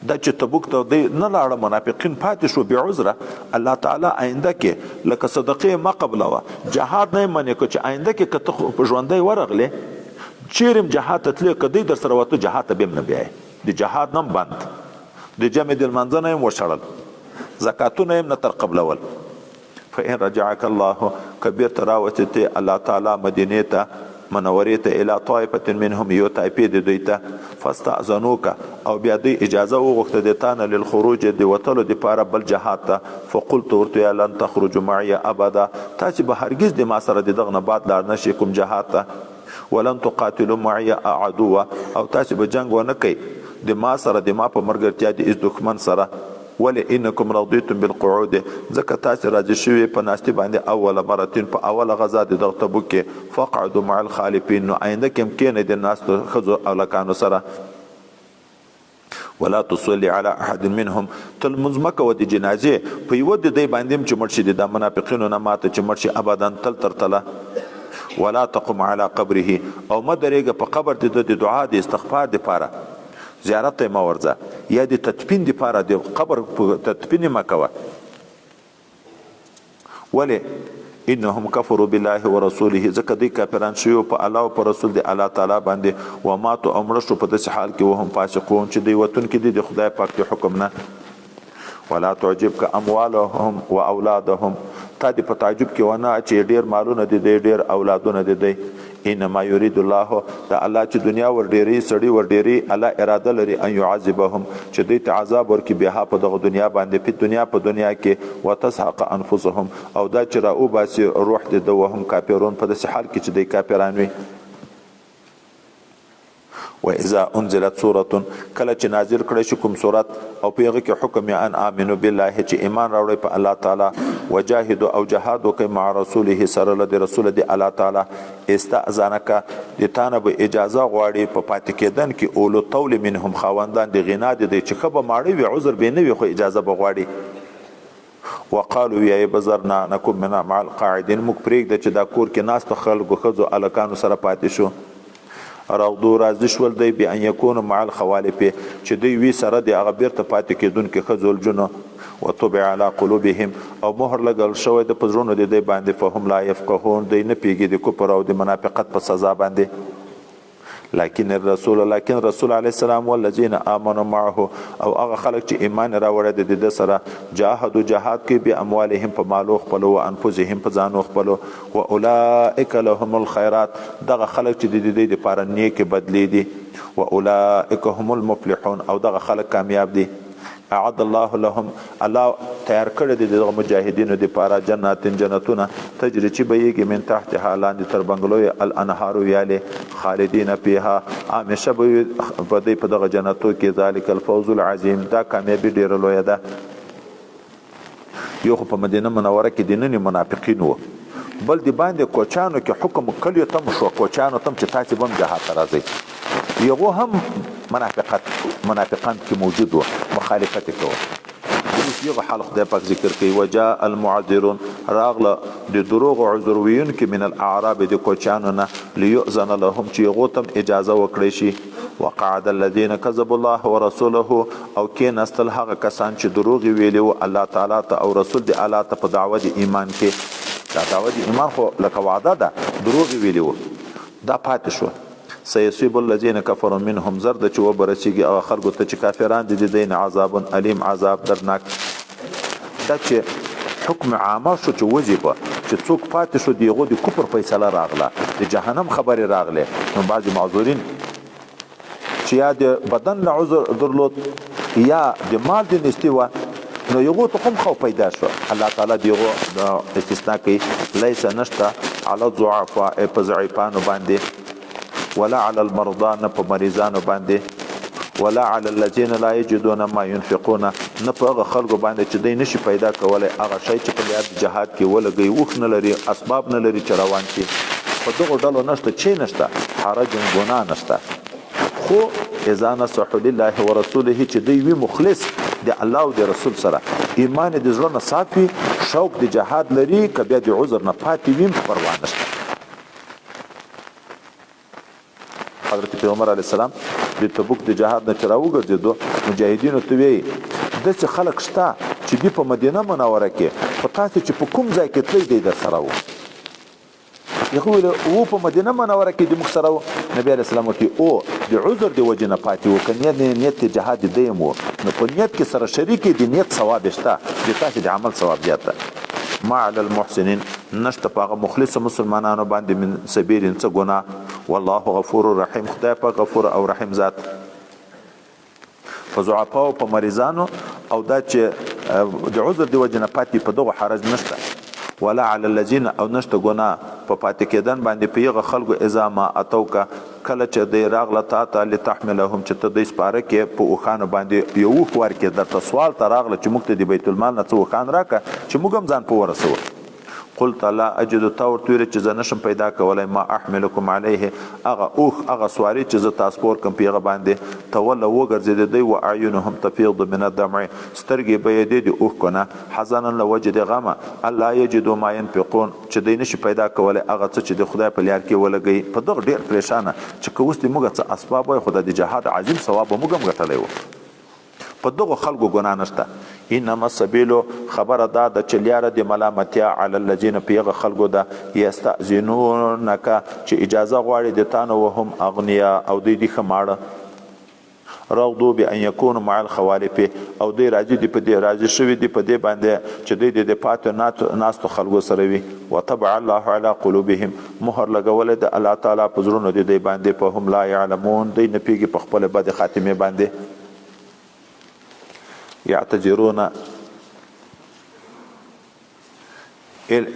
دا چې تبوک ته دی نه لاړه منافقین پاتې شو بې عذره الله تعالی آینده کې لکه صدقې ما قبلوه جهاد نه یې منې کړه چې آینده کې که ته په ژوندی ورغلې چیرې هم جهاد ته تلې که دی در سره وته جهاد ته بیا هم نه بیایې د جهاد نه هم بند د جمع د لمانځه نه یې هم وشړل زکاتونه یې هم نه تر قبلول فإن رجعك الله که بیرته راوتې الله تعالی مدینې ته منورې ته الی طائفة منهم یو طایفې د دوی ته فاستأذنوک او بیا دوی اجازه وغوښته د تا نه للخروج د وتلو دپاره بل جهاد ته فقلت ورته یا لن تخرجوا معي ابدا تاسې به هرګز د ما سره د دغه نه بعد لاړ نه شئ کوم جهاد ته ولن تقاتلوا معي عدوا او تاسې به جنګ ونه کوئ د ما سره د ما په ملګرتیا د هېڅ دښمن سره ولی انکم رضیتم بالقعود ځکه تاسې راضي شوي په ناستې باندې اوله مرتين په اوله غزا د دغه تبوک کې فقعدوا مع الخالفین نو آینده کې هم کښېنئ د ناستو ښځو او لکانو سره ولا تصلي على احد منهم تل لمونځ مه کوه د جنازې په یوه د دی باندې هم چې مړ شي د منافقینو نه ماته چې مړ شي ابدا تل تر تله ولا تقم على قبره او مه درېږه په قبر د دعا د استغفار دپاره زیارت ته مه ورځه یا د تدفین دپاره د قبر تدفین یې مه کوه ولې انهم کفروا بالله ورسوله ځکه دوی کافران شوي په الله او په رسول د الله تعالی باندې وماتو او مړه شو په داسې حال کې وهم فاسقون چې دوی وتونکي دي د خدای پاک د حکم نه ولا تعجبک اموالهم و اولادهم تا دې په تعجب کې ونه چې ډېر مالونه دي دی ډېر اولادونه دي دی انما یرید الله دا الله چې دنیا ور ډېری سړي ور ډېری الله اراده لري ان يعذبهم چې دوی ته عذاب ورکړي بها په دغه دنیا باندې په دنیا کې وتسحق انفسهم او دا چې راوباسي روح د ده وهم کافرون په داسې حال کې چې دوی کافران وي واذا انزلت سوره کله چې نازل کړی شي کوم سورت او په هغه کې حکم یې ان امنو بالله چې ایمان راوړی په الله تعالی وجاهدوا او جهاد وکړئ مع رسوله سره له رسول دی الله تعالی استاذنک د تانه به اجازه غواړي په پاتې کېدن کې اولو طول منهم خاوندان د غنا دي چې خبه ماړی وي عذر به نه وي خو اجازه به غواړي وقالوا یا بزرنا نکم منا مع القاعدين موږ پرېږده چې دا کور کې ناست خلکو ښځو الکانو سره پاتې شو رغدو راضي شول دی بان یکونو مع الخوالف چې دوی وی سره د هغه بیرته پاتې کېدونکي ښځو الجنو وطبع على قلوبهم او مهر لګل شوی د په زړونو د دوی باندې فهم لا یفقهون دوی نه پوهېږي د کفر او د منافقت په سزا باندې لكن رسول علیه السلام والذین آمنوا معه او هغه خلک چې ایمان راوړی د ده سره جاهدوا جهاد کوي باموالهم په مالو خپلو و انفسهم په ځانو خپلو و اولئک لهم الخیرات دغه خلک چې د دوی دپاره نیکې بدلې دي و اولئک هم المفلحون او دغه خلک کامیاب دي اعد الله لهم الله تیار کړی دی دغه مجاهدینو دپاره جنتونه تجري چې بهیږي من تحتها لاندې تر بنګلوی الانهار ویالې خالدین فیها همیشه به په دی په دغه جنتو کې ذلک الفوز العظیم دا کامیابي ډیره لویه ده یو خو په مدینه منوره کې دنني منافقین وو بل دی باندې کوچانو کې حکم کلیو تم شو کوچانو تم چې تاسې به هم جهاد ته راځئ یغو هم منافقان کې موجود وو مخالفت کوو یغو حال خدای پاک ذکر کوي وجاء المعذرون راغله د دروغ عذر ویونکي من الاعراب د کوچانو نه لیؤذن لهم چې یغو تم اجازه وکړی شي وقعد الذين كذبوا الله ورسوله او کېناستل هغه کسان چې دروغ ویلي وو الله تعالی ته او رسول د الله ته په دعوه د ایمان کې دا دعوه د ایمان خو لکه وعده ده دروغ ویلي وو دا پاتې شو سيصيب الذين كفروا منهم زرد چې وبرسیږي هغه خلکو ته چې کافران دي د دین عذاب علیم عذاب دردناک دا چې حکم عامه شو چې وجبه چې څوک پاتې شو دیغو د کفر فیصله راغله د جهنم خبرې راغله نو بعضې معذورین چې یا د بدن له عذر درلود یا د مال د نستي وه نو یغو ته کوم خو پیدا شو الله تعالی دیغو استثناء کوي لیس نشته علی الضعفاء په ضعیفانو باندې ولا على المرضى نه په مریضانو باندې ولا علی الذین لا یجدون ما ينفقون نه په هغه خلکو باندې چې دوی نشي پیدا کولی هغه شی چې په یاد جهاد کې ولګوي اوښ نه لري اسباب نه لري چې روان شي په دغو ډلو نشته چې نشته حرج ګناه نشته خو اذا نصحوا لله ورسوله چې دوی وي مخلص د الله او د رسول سره ایمان د زړه نه صاف وي شوق د جهاد لري که بیا د عذر نه پاتې وي پروا نشته حضرت پیغمبر علیه السلام د تبوک د جهاد نه چې راوګرځېدو مجاهدینو ته ویې داسې خلک شته چې دوی په مدینه منوره کې خو تاسې چې په کوم ځای کې تلئ دی در سره وو هغه ویل و په مدینه منوره کې د موږ سره وو نبي علیه السلام ورته او د عذر د وجې نه پاتې وو که نیت د جهاد د دیم وو نو په نیت کې سره شریک د نیت ثواب شته د تاسې د عمل ثواب زیات ده ما علی المحسنین نشته په هغه مخلصو مسلمانانو باندې من سبیل څه ګناه والله غفور رحیم خدای پاک غفور او رحیم ذات په ضعفاو په مریضانو او دا چې د عذر د وجې نه پاتې په دغو حرج نشته ولا علی الذین او نشته ګناه په پاتې کېدن باندې په هغه خلکو اذا ما اتوکه کله چې دی راغله تا ته لتحملهم چې ته دوی سپاره کې په اوښانو باندې یو اوښ ورکړې درته سوال ته راغله چې موږ ته د بیت المال نه څه اوښان راکړه چې موږ هم ځان په ورسوو قلت لا اجد تا ورته ویل چې زه نشم پیدا کولی ما احملکم علیه هغه اوښ هغه سواري چې زه تاسو پور کړم په هغه باندې توله وګرځېد دوی و اعینهم تفیض من الدمع سترګې به یې د اوښکو نه حزنا له وجې د غمه الله یجدو ما ینفقون چې دوی نشي پیدا کولی هغه څه چې د خدای په لار کې ولګوي په دغه ډېر پریشانه چې که اوس د موږ څه اسباب وای خو د جهاد عظیم ثواب به موږ هم ګټلی وو په دغو خلکو ګناه نشته انما السبیل خبره دا ده چې لیاره د ملامتیا علی الذین په هغه خلکو ده یستأذنونک چې اجازه غواړي د تا نه وهم اغنیا او دوی دي ښه ماړه رغدو بان یکونو مع الخوالف او دوی راضي دي په دې راضي شوي دي په دې باندې چې دوی د پاتې ناستو خلکو سره وي وطبع الله علی قلوبهم مهر لګولی د الله تعالی په زړونو د دوی باندې په هم لا یعلمون دوی نه پوهېږي په خپله بد خاتمې باندې یعتذرون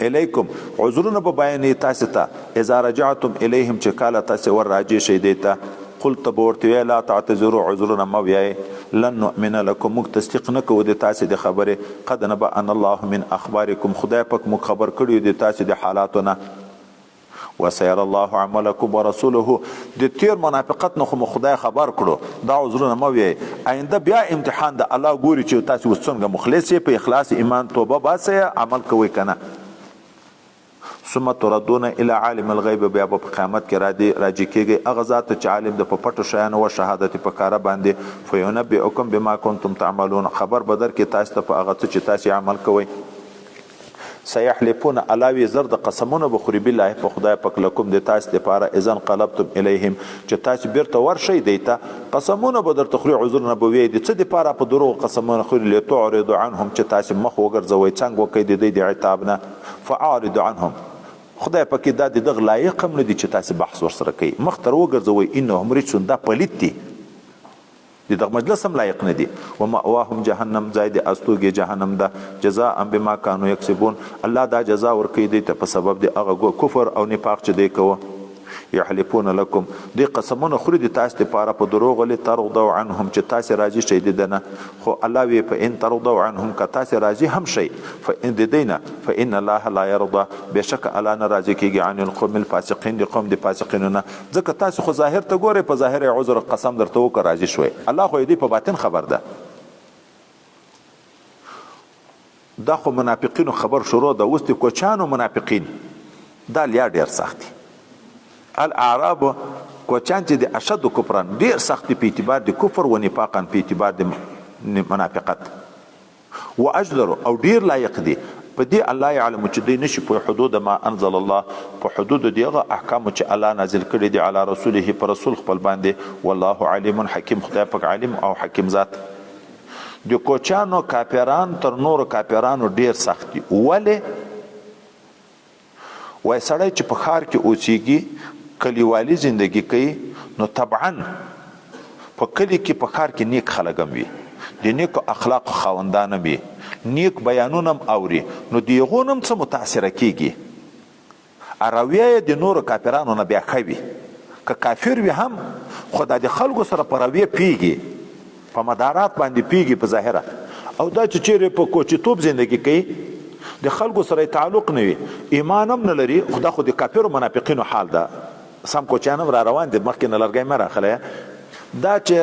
الیکم عذرونه به بیانې تاسو ته اذا رجعتم الیهم چې کله تاسو ور راجع شئ دی ته قلت به ورته ویې لا تعتذروا عذرونه مه ویایئ لن نؤمن لکم موږ تصدیق نه کوو د تاسې د خبرې قد نبأنا الله من اخبارکم خدای پاک موږ خبر کړي د تاسې د حالاتو نه وسير الله عملكم ورسوله د تیر منافقت نه خو خدای خبر کړو دا عذرونه مه ویایئ آینده بیا امتحان د الله ګوري چې تاسو اوس څنګه مخلص یې په اخلاص ایمان توبه باسئ عمل کوئ که نه ثم تردون الى عالم الغیب بیا په قیامت کې راجع کېږئ هغه ذات چې عالم د په پټو شیانو و شهادت په کاره باندې فینبئکم بما کنتم تعملون خبر به درکړي تاسو ته په هغه څه چې تاسو عمل کوئ سيحلفون علاوه زر د قسمونه بخوري بالله په خدای پاک لکم د تاسو لپاره اذن قلبتم الیهم چې تاسو بیرته ورشئ دیته قسمونه به درته خوري عذر نه به وي د څه لپاره په دروغ قسمونه خوري لتعرض عنهم چې تاسو مخ وګرځوي څنګه وکړي د دې د عتاب نه فاعرض عنهم خدای پاک دا د لایق هم نه دي چې تاسو بحث ورسره کوي مخ تر وګرځوي انهم رجسون دا پلیت دي دغه مجلس هم لایق نه دي و مأواهم جهنم زائد استوګي جهنم ده جزاء بما كانوا يكسبون الله دا جزاء ورکړي دي ته په سبب د هغه کفر او نفاق چې دی کوه یحلفون لكم دی قسمونه خوري د تاسو لپاره په دروغ لري ترضوا عنهم چې تاسو راضي شئ دنه خو الله وی په ان ترضوا عنهم که تاسو راضي هم شئ فان دینا فان الله لا يرضى بشک الله نه راضي کیږي عن القوم الفاسقين د قوم د فاسقینونه ځکه تاسو خو ظاهر ته ګورئ په ظاهر عذر قسم درته وکړه راضي شوي الله خو دې په باطن خبر ده دا خو منافقینو خبر شروع ده اوس د کوچانو منافقین دا لیا ډیر سخت الاعراب کوچان چې د اشد کفران ډیر سخت په اعتبار د کفر و نفاقا په اعتبار د منافقت و اجدر او ډیر لایق دي په دې الله يعلم چې دوی نشي په حدود ما انزل الله په حدود دغه احکام چې الله نازل کړي دي علی رسوله پر رسول خپل باندې والله علیم حکیم خدای پاک علیم او حکیم ذات د کوچانو کافران تر نور کافرانو ډیر سخت دي ولې وای سړی چې په ښار کې اوسېږي کلیوالي زندگی کوي نو طبعا په کلی کې په ښار کې نیک خلک هم وي د نیکو اخلاقو خاوندان وي نیک بیانونه هم اوري نو د هغو نه هم څه متاثره کیږي رویه یې د نورو کافرانو نه بیا ښه وي که کافر وي هم خو دا د خلکو سره په رویه پوهېږي په مدارات باندې پیږي په ظاهره. او دا چې چیرې په کوچیتوب زندگی کوي د خلکو سره تعلق نه وي ایمان هم نه لري خدا خو د کافرو منافقینو حال ده. سم کوچیان هم را روان دي مخکې نه لرګی مه راخلی دا چې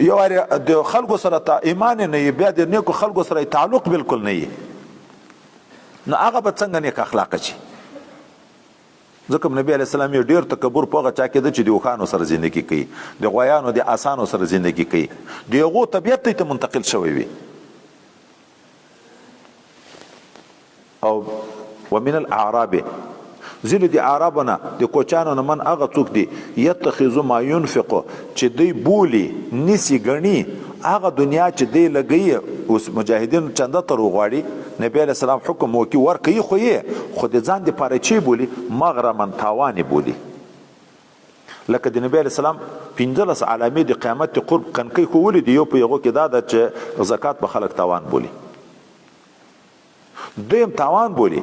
یو وارې د خلکو سره ایمان نه وي بیا د نیکو خلکو سره تعلق بالکل نه وي نو هغه به څنګه نیک اخلاقه شي. ځکه نبی علیه السلام یې ډېر تکبر په هغه چا کې ده چې د اوښانو سره زندگی کوي د غویانو د اسانو سره زندگی کوي د هغو طبیعت ته منتقل شوی وي. او ومن الاعراب ځینې د اعرابو نه د کوچیانو نه من هغه څوک دي یتخذ ما ينفق چې دوی بولي نیسي ګڼي هغه دنیا چې دی لګوي اوس مجاهدینو چنده تر وغواړي نبی علیه السلام حکم وکړي ورکوي خو یې خو د ځان دپاره چی بولي مغرمن تاوانې بولي. لکه د نبی علیه السلام 15 علامې د قیامت د قرب کڼکۍ خو ولیدي یو په هغو کې دا ده چې زکات به خلک تاوان بولي دویم تاوان بولي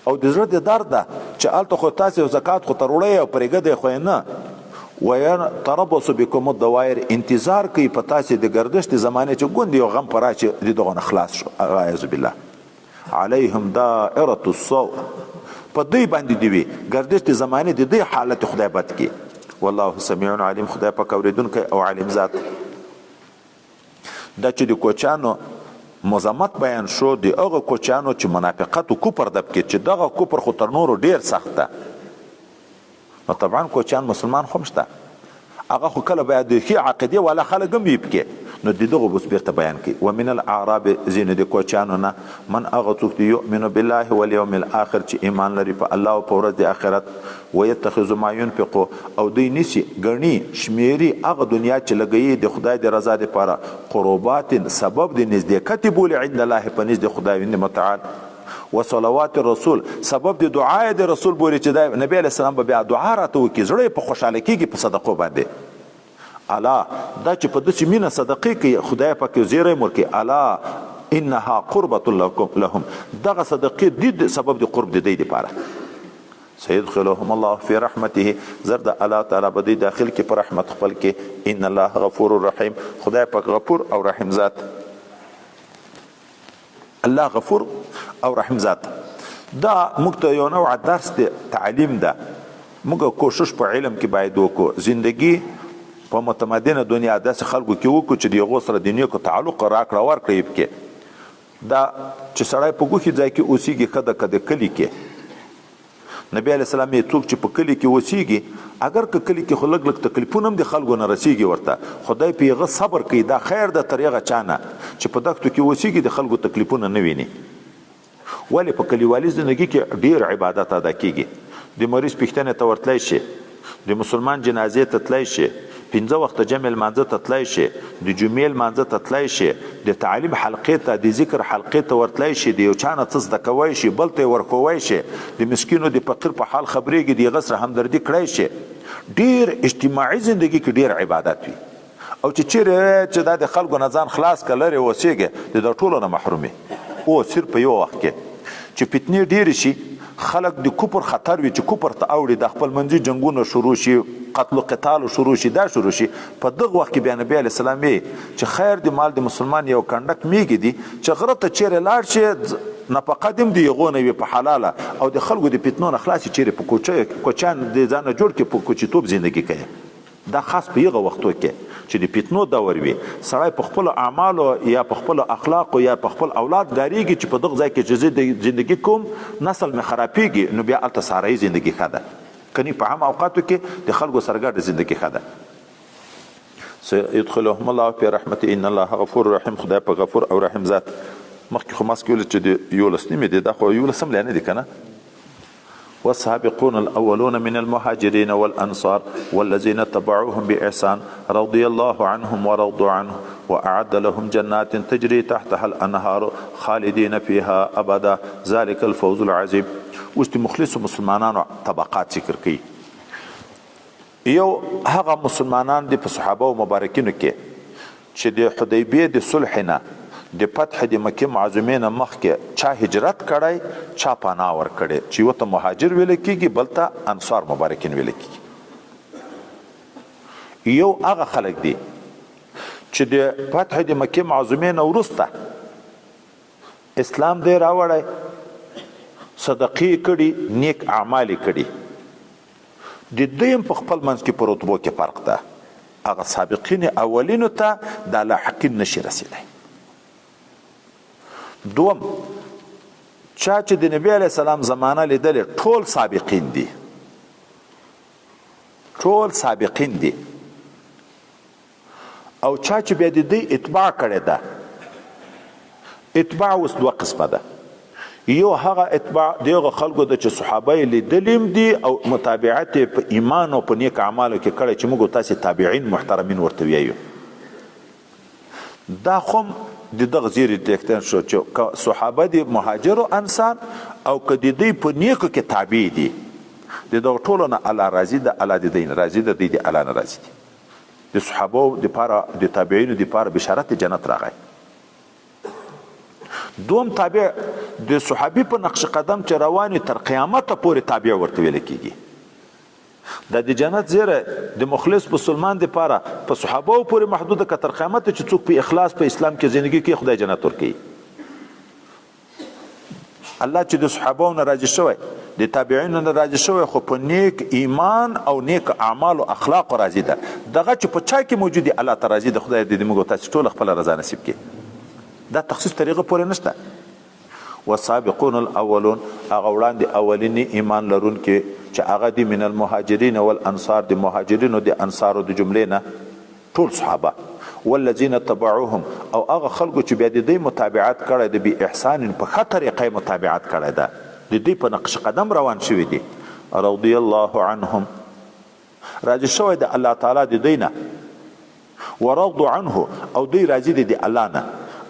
او د زړه د درد ده چې هلته خو تاسې زکات خو تر وړی او پرېږدی خو یې نه ويتربص بكم الدوائر انتظار کوي په تاسې د گردش د زمانې چې ګوند یو غم په راشي د دغه نه خلاص شو اعوذ بالله علیهم دائرة السوء په دوی باندې دی وي گردش د زمانې د دوی حالت خدای بد کړي والله سمیع علیم خدای پاک اورېدونکی او عالم ذات. دا چې د کوچیانو مذمت بیان شو د هغه کوچیانو چې منافقت و کفر دب کې چې دغه کفر خو تر نورو ډیر سخت ده نو طبعا کوچیان مسلمان خو هم شته هغه خو کله باید د ښې عقیدې والا خلک هم وي پکې نو د دغه اوس بیرته بیان کوي. ومن الاعراب ځینې د کوچیانو نه من هغه څوک دی یؤمن بالله والیوم الاخر چې ایمان لري په الله او په ورځ د آخرت ویتخذ ما ينفق او دوی نیسي ګڼي شمیري هغه دنیا چې لګوي د خدای د رضا دپاره قربات سبب د نزدېکتې بولي عند الله په نزد خدای متعال وصلوات الرسول سبب د دعای د رسول بولي چې دا نبی علیه السلام به بیا دعا راته وکړي زړه په خوشحاله کېږي په صدقو باندې. الا دا چې په داسې مینه صدقې کوي خدای پاک زیری ورکوي الا انها قربة لهم دغه صدقې د سبب د قرب د دوی دپاره سيدخلهم الله في رحمته زرد الله تعالی به دوی داخل کې په رحمت خپل کې ان الله غفور رحیم خدای پاک غفور او رحیم ذات الله غفور او رحیم ذات. دا موږ ته یو نوع درس دی تعلیم ده موږ کوشش په علم کې باید وکړو زندگی په متمدنه دنیا داسې خلکو کې وکړو چې د هغو سره د نیکو تعلق راکړه ورکړه پکې دا چې سړی په ګوښي ځای کې اوسیږي ښه ده که د کلي کې نبی علیه السلام یې څوک چې په کلي کې اوسیږي اگر که کلي کې خو لږ لږ تکلیفونه هم د خلکو نه رسیږي ورته خدای په هغه صبر کوي دا خیر ده تر هغه چا نه چې په دښتو کې اوسیږي د خلکو تکلیفونه نه ویني. ولې په کلیوالي زندګي کې ډیر عبادت ادا کیږي د مریض پوښتنې ته ورتلی شي د مسلمان جنازې ته تلی شي 15 وخته جمع لمانځه ته تلی شي د جمعې لمانځه ته تلی شي د تعلیم حلقې ته د ذکر حلقې ته ورتلی شي د یو چا نه څه زده کوی شي بل ته یې ورکوی شي د مسکینو د فقیر په حال خبرېږي د هغه سره همدردي کړی شي ډیر اجتماعي زندګي کې ډیر عبادت وي او چې چیرې چې دا د خلکو نه ځان خلاص که لرې اوسېږي د ټولو نه محرومي او صرف په یو وخت کې چې فتنې ډېرې شي خلک د کفر خطر وي چې کفر ته اوړي د خپل منځي جنګونه شروع شي قتل و قتال شروع شي دا شروع شي په دغه وخت کې بیا نبی علیه السلام چې خیر د مال د مسلمان یو کنډک میږي دي چې غره ته چیرې لاړ شي نفقه دم د هغو نه وي په حلاله او د خلکو د فتنو نه خلاص چیرې په کوچیان د ځانه جوړ کړي په کوچیتوب زندګي کوي دا خاص په هغه وختو کې چې د فتنو دور وي سړی په خپلو اعمالو یا په خپلو اخلاقو یا په خپل اولاد ډارېږي چې په دغه ځای کې چې زه د زندګي کوم نسل مې خرابېږي نو بیا هلته سارایي زندګي ښه ده کنی په عام اوقاتو کې د خلکو سره ګډه زندګي ښه ده. سيدخلهم الله في رحمته ان الله غفور رحیم خدای په غفور او رحیم ذات. مخکې خو ماسک ویل چې د یولس نیمې دی دا خو یولسم لی نه دی که نه والسابقون الأولون من المهاجرين والأنصار والذين اتبعوهم بإحسان رضي الله عنهم ورضوا عنه وأعد لهم جنات تجري تحتها الأنهار خالدين فيها أبدا ذلك الفوز العظيم. اوس د مخلصو مسلمانانو طبقات ذکر کوي. یو هغه مسلمانان دي په صحابه او مبارکینو کې چې د حدیبیې د صلح نه د فتح د مکې معظمې نه مخکې چا هجرت کړی چا پناه ورکړی چې یو ته مهاجر ویل کېږي بل ته انصار مبارکین ویل کېږي. یو هغه خلک دي چې د فتح د مکې معظمې نه وروسته اسلام دی راوړی، صدقې کړي، نیک اعمال یې کړي، د دوی هم په خپل منځ کې په رتبو کې فرق ده. هغه سابقین اولینو ته دا لاحقین نشي رسېدی. دوم، چا چې د نبی علیه السلام زمانه لیدلې ټول سابقین دي، ټول سابقین دي. او چا چې بیا د دوی اتباع کړې ده، اتباع اوس دوه قسمه ده. یو هغه اتباع د هغو خلکو ده چې صحابه یې لیدلي هم دي او متابعت یې په ایمان او په نیک اعمالو کې کړی چې موږ تاسې تابعین محترمین ورته ویایو. دا خو هم د دغه زیرې دیکتن شو چې صحابه دي مهاجر او انصار او که د دوی په نیکو کې تابع دي، د دغه ټولو نه الله راضي ده، الله د دوی نه راضي ده، دوی د الله نه راضي دي. د صحابو دپاره د تابعینو دپاره بشارت جنت راغی. دوم تابع د صحابي په نقش قدم چې رواني تر قیامته پورې تابع ورته ویل کېږي. دا د جنت زیره د مخلص مسلمان دپاره په صحابو پورې محدوده که تر قیامته چې څوک په اخلاص په اسلام کې زندگی کوي خدای جنت ورکوي. الله چې د صحابو نه راضي شوی، د تابعینو نه راضي شوی، خو په نیک ایمان او نیک اعمال او اخلاق راضي ده. دغه چې په چا کې موجود دی الله ته راضي ده. خدای دې موږ تاسو ټول خپل رضا نصیب کړي. دا تخصیص طریقه پورې نشته. والسابقون الاولون، هغه وړاندې اولینی ایمان لرونکي چې هغه دي من المهاجرین والانصار، د مهاجرینو د انصارو د جملې نه ټول صحابه، والذین تبعوهم، او هغه خلکو چې بیا د دوی متابعت کړی د بی احسان په ښه طریقه متابعت کړی ده، د دوی په نقش قدم روان شوي دي. رضی الله عنهم، راضي شوی د الله تعالی د دوی نه، ورضوا عنه، او دوی راضي دي د الله نه،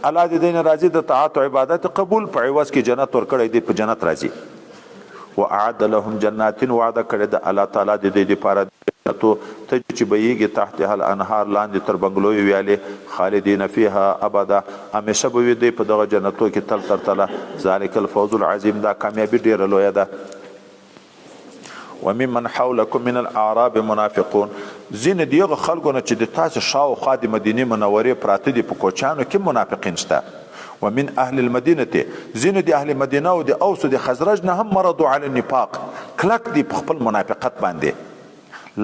الله د دوی نه راضي د طاعت او عبادت قبول، په عوض کې جنت ورکړی دی، په جنت راضي. واعد لهم جنات، وعده کړی د الله تعالی د دوی لپاره جنتو ته چې بهیږي تحتها الانهار، لاندې تر بنګلو ویالې، خالدین فیها ابدا، همیشه به وي دوی په دغه جنتو کې تل تر تله. ذلک الفوز العظیم، دا کامیابي ډیره لویه ده. وممن حولکم من الاعراب منافقون، ځینې د هغو خلکو نه چې د تاسو شاوخوا د مدینې منورې پراته دي په کوچیانو کې منافقین شته. ومن اهل المدینه، ځینې د اهل مدینه او د اوس او د خزرج نه هم مرضوا علی النفاق، کلک دي په خپل منافقت باندې.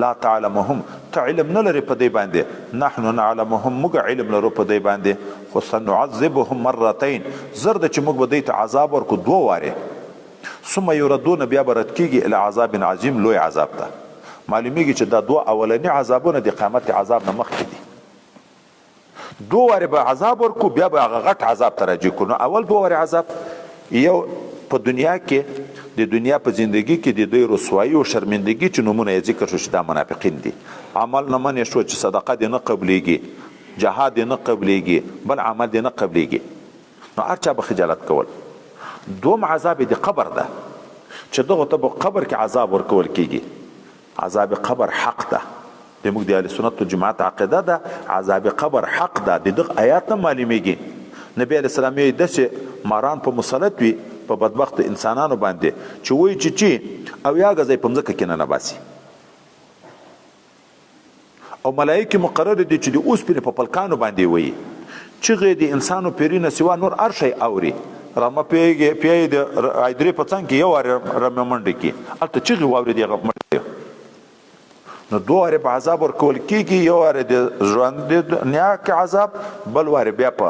لا تعلمهم، ته علم نه لرې په دی باندې، نحن نعلمهم، موږ علم لرو په دی باندې. خو سنعذبهم مرتين، زر ده چې موږ به دوی ته عذاب ورکو دوه وارې. ثم یردون، بیا به رد کېږي الی عذاب عظیم، لوی عذاب ته. معلومیږي چې دا دوه اولني عذابونه د قیامت عذاب نه مخکې دي. دوه وارې به عذاب ورکو، بیا به هغه غټ عذاب ته راجع کړو. اول دوه وارې عذاب، یو په دنیا کې د دنیا په زندگی کې د دوی رسوایی او شرمندگی چې نمونه یې ذکر شو چې دا منافقین دي. عمل نه منې شو چې صدقه دې نه قبلیږي، جهاد دې نه قبلیږي، بل عمل دې نه قبلیږي، نو هر چا به خجالت کول. دوم عذاب د قبر ده چې دغه ته په قبر کې عذاب ورکول کیږي. عذاب قبر حق ده، د موږ د اهل سنت والجماعت عقیده ده عذاب قبر حق ده. د دغه آیات نه معلومیږي نبی علیه السلام یې داسې ماران په مسلط وي په بدبخت انسانانو باندې چې وایي چې او یا غځي په ځمکه کې نه باسي، او ملائکه مقرر دي چې د اوس په پلکانو باندې وایي چې غي د انسانو پیرینه سوا نور ارشي اوري رمه پیږي پیې د ایدري په څنګه یو رمه منډه کې الته چې واوري دی غمړي. نو دوه ور په عذاب ورکول کیږي، یو ور د ژوند د دنیا کې عذاب، بل ور بیا په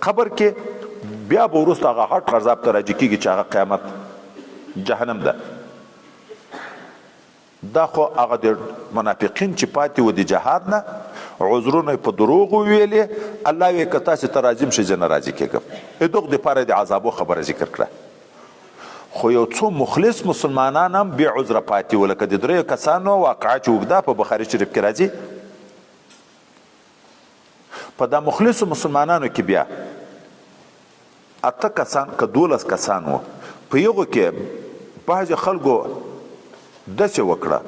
قبر کې، بیا به وروسته هغه غټ عذاب ته راځي کیږي چې هغه قیامت جهنم ده. دا خو هغه د منافقین چې پاتې و د جهاد نه عذرونه په دروغ ویلې، الله یې که تاسې ته راضي شي زه نه راضي کېږم. دغه دپاره د عذابو خبره ذکر کړه. خو یو څو مخلص مسلمانان هم بې عذره پاتې و، لکه د دریو کسانو واقعه چې اوږده په بخاري شریف کې راځي. په دا مخلصو مسلمانانو کې بیا 8 کسان که 12 کسان و، په یغو کې بعضې خلکو داسې وکړه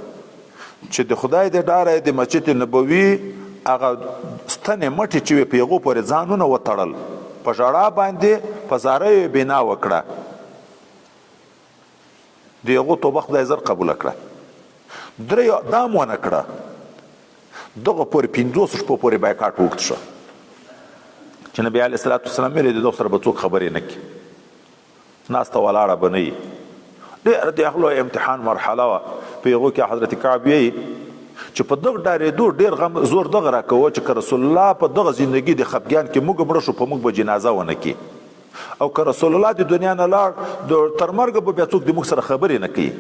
چې د خدای د ډاره د مسجد نبوي هغه ستنې مټې چې وې په یغو پورې ځانونه وتړل، په ژړا باندې په زاره یې بنا وکړه. د یغو توبه خدای زر قبوله کړه. درې دام ونه کړه، دغه پورې 50 شپو پورې بایکاټ وکړ شو. چې نبی علیه الصلاة والسلام ویلي د دغه سره به څوک خبرې نه کړي، ناسته ولاړه به نه وي. ډېر د هغه لوی امتحان مرحله وه. په هغو کې حضرت کعب وایي چې په دغه ډارېدو ډېر غم زور دغه راکوه چې که رسول الله په دغه زندګي د خفګان کې موږ مړه شو په موږ به جنازه ونه کړي، او که رسول الله د دنیا نه لاړ تر مرګه به بیا څوک د موږ سره خبرې نه کوي.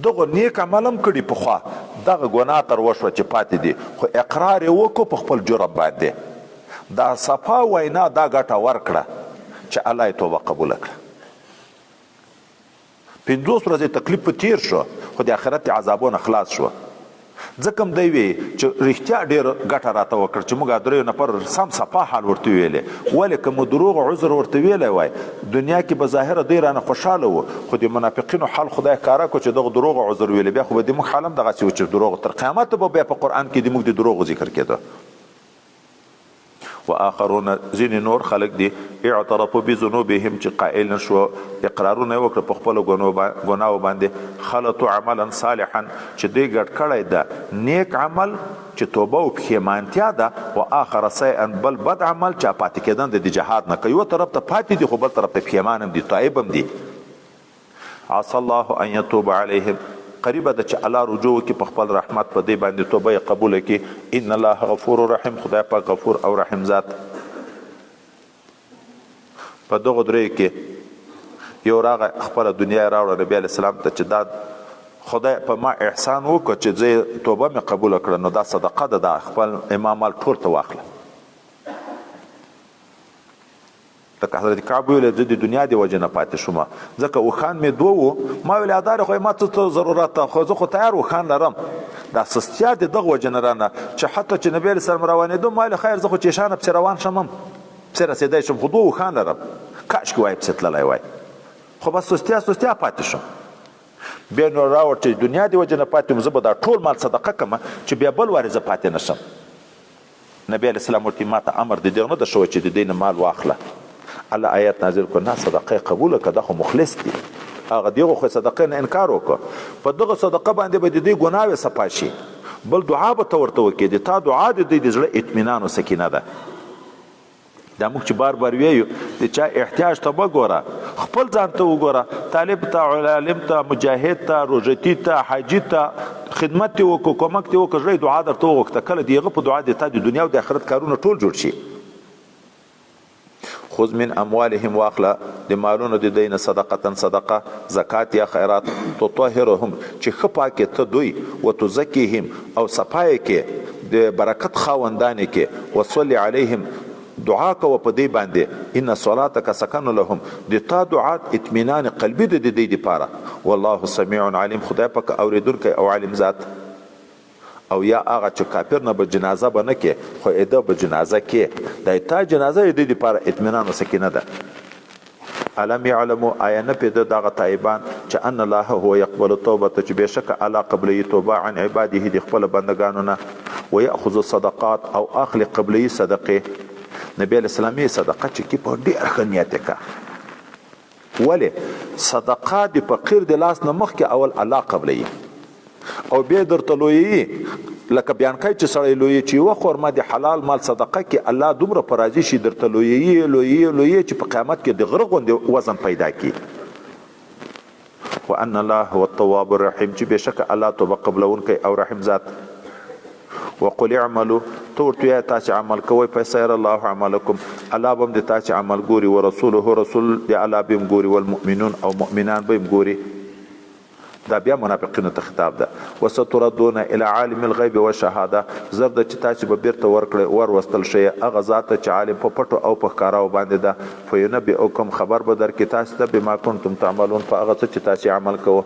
دغه نیک عمل هم کړي پخوا، دغه ګناه تر وشوه چې پاتې دي، خو اقرار یې وکړو په خپل جرم باندې. دا صفا وینا دا ګټه ورکړه چې الله یې توبه قبوله کړه. 50 ورځې تکلیف په تیر شو، خو د آخرت د عذابونه خلاص شو. ځکه هم دی وی چې رښتیا ډېر ګټه راته وکړ چې موږ دریو نفر سم صفا حال ورته ویلې، ولې که مو دروغ عذر ورته ویلی وای دنیا کې به ظاهره دی رانه خوشحاله و، خو د منافقینو حال خدای ښکاره کړو چې دغه دروغ عذر ویلې، بیا خو به د موږ حال هم دغسې و چې دروغ تر قیامته به بیا په قرآن کې د موږ د دروغو ذکر کېده. و آخرون ځینې نور خلک دي اعترفوا بذنوبهم چې قائل شو اقرارونه یې وکړه په خپلو ګناو باندې، خلطوا عملا صالحا چې دوی ګډ کړی ده نیک عمل چې توبه او پښیمانتیا ده، و آخر سیئا بل بد عمل چې پاتې کېدن د جهاد نه کوي، یو طرف ته پاتې دي خو بل طرف ته پښیمان هم دي تائب هم دي. عسى الله ان يتوب عليهم، قریبه ده چې الله رجوع وکړي په خپل رحمت په دې باندې توبه یې قبوله کړي. ان الله غفور رحیم، خدای پاک غفور او رحیم ذات. په دغه دریو کې یو راغی خپله دنیا یې راوړه نبي علیه السلام ته چې دا خدای په ما احسان وکړه چې زه توبه مې قبوله کړه، نو دا صدقه ده، دا خپل امام مال ټول ته واخله. لکه حضرت کعب ویل زه د دنیا د وجې نه پاتې شوم، ځکه اوښان مې دوه وو، ما ویل اداره خو ما څه ضرورت ده، خو زه خو تیار اوښان لرم. دا سستیا د دغه وجې نه رانه چې حتی چې نبي علیه السلام روانېدو ما ویل خیر زه خو چیشانه پسې روان شمم، پسې رسېدی شم، خو دوه اوښان لرم، کاشکې وای پسې تللی وای، خو بس سستیا پاتې شم. بیا نو راوړ چې دنیا د وجې نه پاتې وم، زه به دا ټول مال صدقه کړم چې بیا بل وارې زه پاتې نه شم. نبي علیه السلام ورته ما ته امر د دغه نه ده شوی چې د دې نه مال واخله. الله آیات نازل کړ نه صدقه قبوله کړه، دا خو مخلص دي، هغه دغه خو صدقه نه انکار وکړه، په دغه صدقه باندې به د دې ګناوې صفا شي، بل دعا به ته ورته وکړې، د تا دعا د دوی د زړه اطمینان او سکینه ده. دا موږ چې بار بار ویو د چا احتیاج ته مه ګوره، خپل ځان ته وګوره، طالب ته، عالم ته، مجاهد ته، روژتي ته، حاجي ته خدمت دې وکړو، کومک دې وکړو، زړه دعا درته وغوښته، کله د هغه په دعا د تا د دنیا او د آخرت کارونه ټول جوړ شي. خذ من اموالهم، واخله د مالونو د دوی نه صدقه زکات یا خیرات، تطهرهم چې ښه پاکې ته دوی، وتزکیهم او صفای کې د برکت خاوندانې کې، وصلی علیهم دعا کوه په دې باندې، ان صلاتک سکن لهم، د تا دعا اطمینان قلبي د دې لپاره، والله سمیع علیم، خدای پاک اوریدونکی او علیم ذات. او یا هغه چې کافر نه به جنازه به نه کې، خو اده به جنازه کې، د تا جنازه د دې لپاره اطمینان او سکینه ده. الم یعلموا، آیا نه پیدا دغه تایبان چې ان الله هو یقبل التوبه، چې بشک الله قبلی توبه عن عباده د خپل بندگانو نه، ويأخذ الصدقات او اخلي قبلی صدقه. نبی علیہ السلام صدقه چې کی په ډیر خنیت کا، ولی صدقه د فقیر د لاس نه مخ کې اول الله قبلی، او بیا درته لوی لکه بیان کوي چې سړی لوی چې و خورما د حلال مال صدقه کې الله دومره پرازي شي درته لوی چې په قیامت کې د غره غوندې وزن پیدا کی. وان الله هو التواب الرحیم، چې بشک الله توبه قبلونکی او رحیم ذات. وقل اعملوا، تورتو یا تاسو عمل کوئ، فسير الله عملکم، الله بم د تاسو عمل ګوري، ورسوله رسول د الله بم ګوري، والمؤمنون او مؤمنان بم ګوري. دا بیا منافقینو ته خطاب ده. وستردون الى عالم الغیب والشهاده، زرد چې تاسو به بیرته وروستل شي هغه ذات چې عالم په پټو او په ښکاراو باندې ده، فینبئکم، خبر به درکړي تاسو ته، بما کنتم تعملون، په هغه څه چې تاسو عمل کوئ.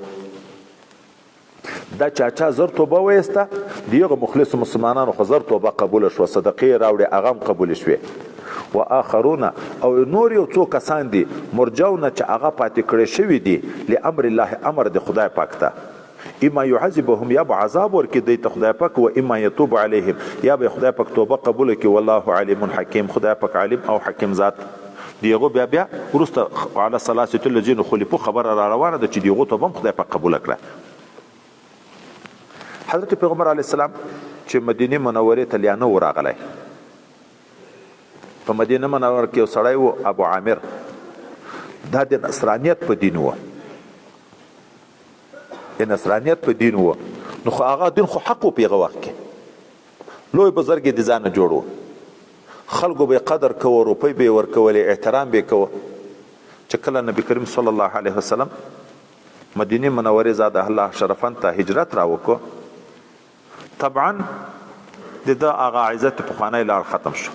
دا چا زر توبه ویسته، دیغه مخلص مسلمانانو خو زر توبه قبول شو، صدقې راوړي هغه هم قبول شوې. و آخرون، او نور یو څو کسان دي مرجون چې هغه پاتې کړي شوي دي لامر الله، امر د خدای پاک ته، اما يعذبهم، یا به عذاب ورکړي دوی ته خدای پاک، و اما يتوب عليهم، یا به خدای پاک توبه قبول کړي، والله علیم حکیم، خدای پاک علیم او حکیم ذات. دیغه بیا ورسته علی ثلاثه الذين خلفوا خبر را روانه ده چې دیغه توبه خدای پاک قبول کړه. حضرت پیغمبر علیه السلام چې مدینه منوره ته لیانه ورغلی، په مدینه منوره کې یو سړی و ابو عامر، دا د نصرانیت په دین و، د نصرانیت په دین و. نو خو هغه دین خو حق و په هغه وخت کې، لوی بزرګ یې د ځانه جوړ و، خلکو به یې قدر کوه، روپۍ به یې ورکولې، احترام به یې کوه. چې کله نبی کریم صلی الله علیه وسلم مدینه منورې زاده الله شرفن ته هجرت را وکړو، طبعا د ده هغه عزت پخوانی لار ختم شو.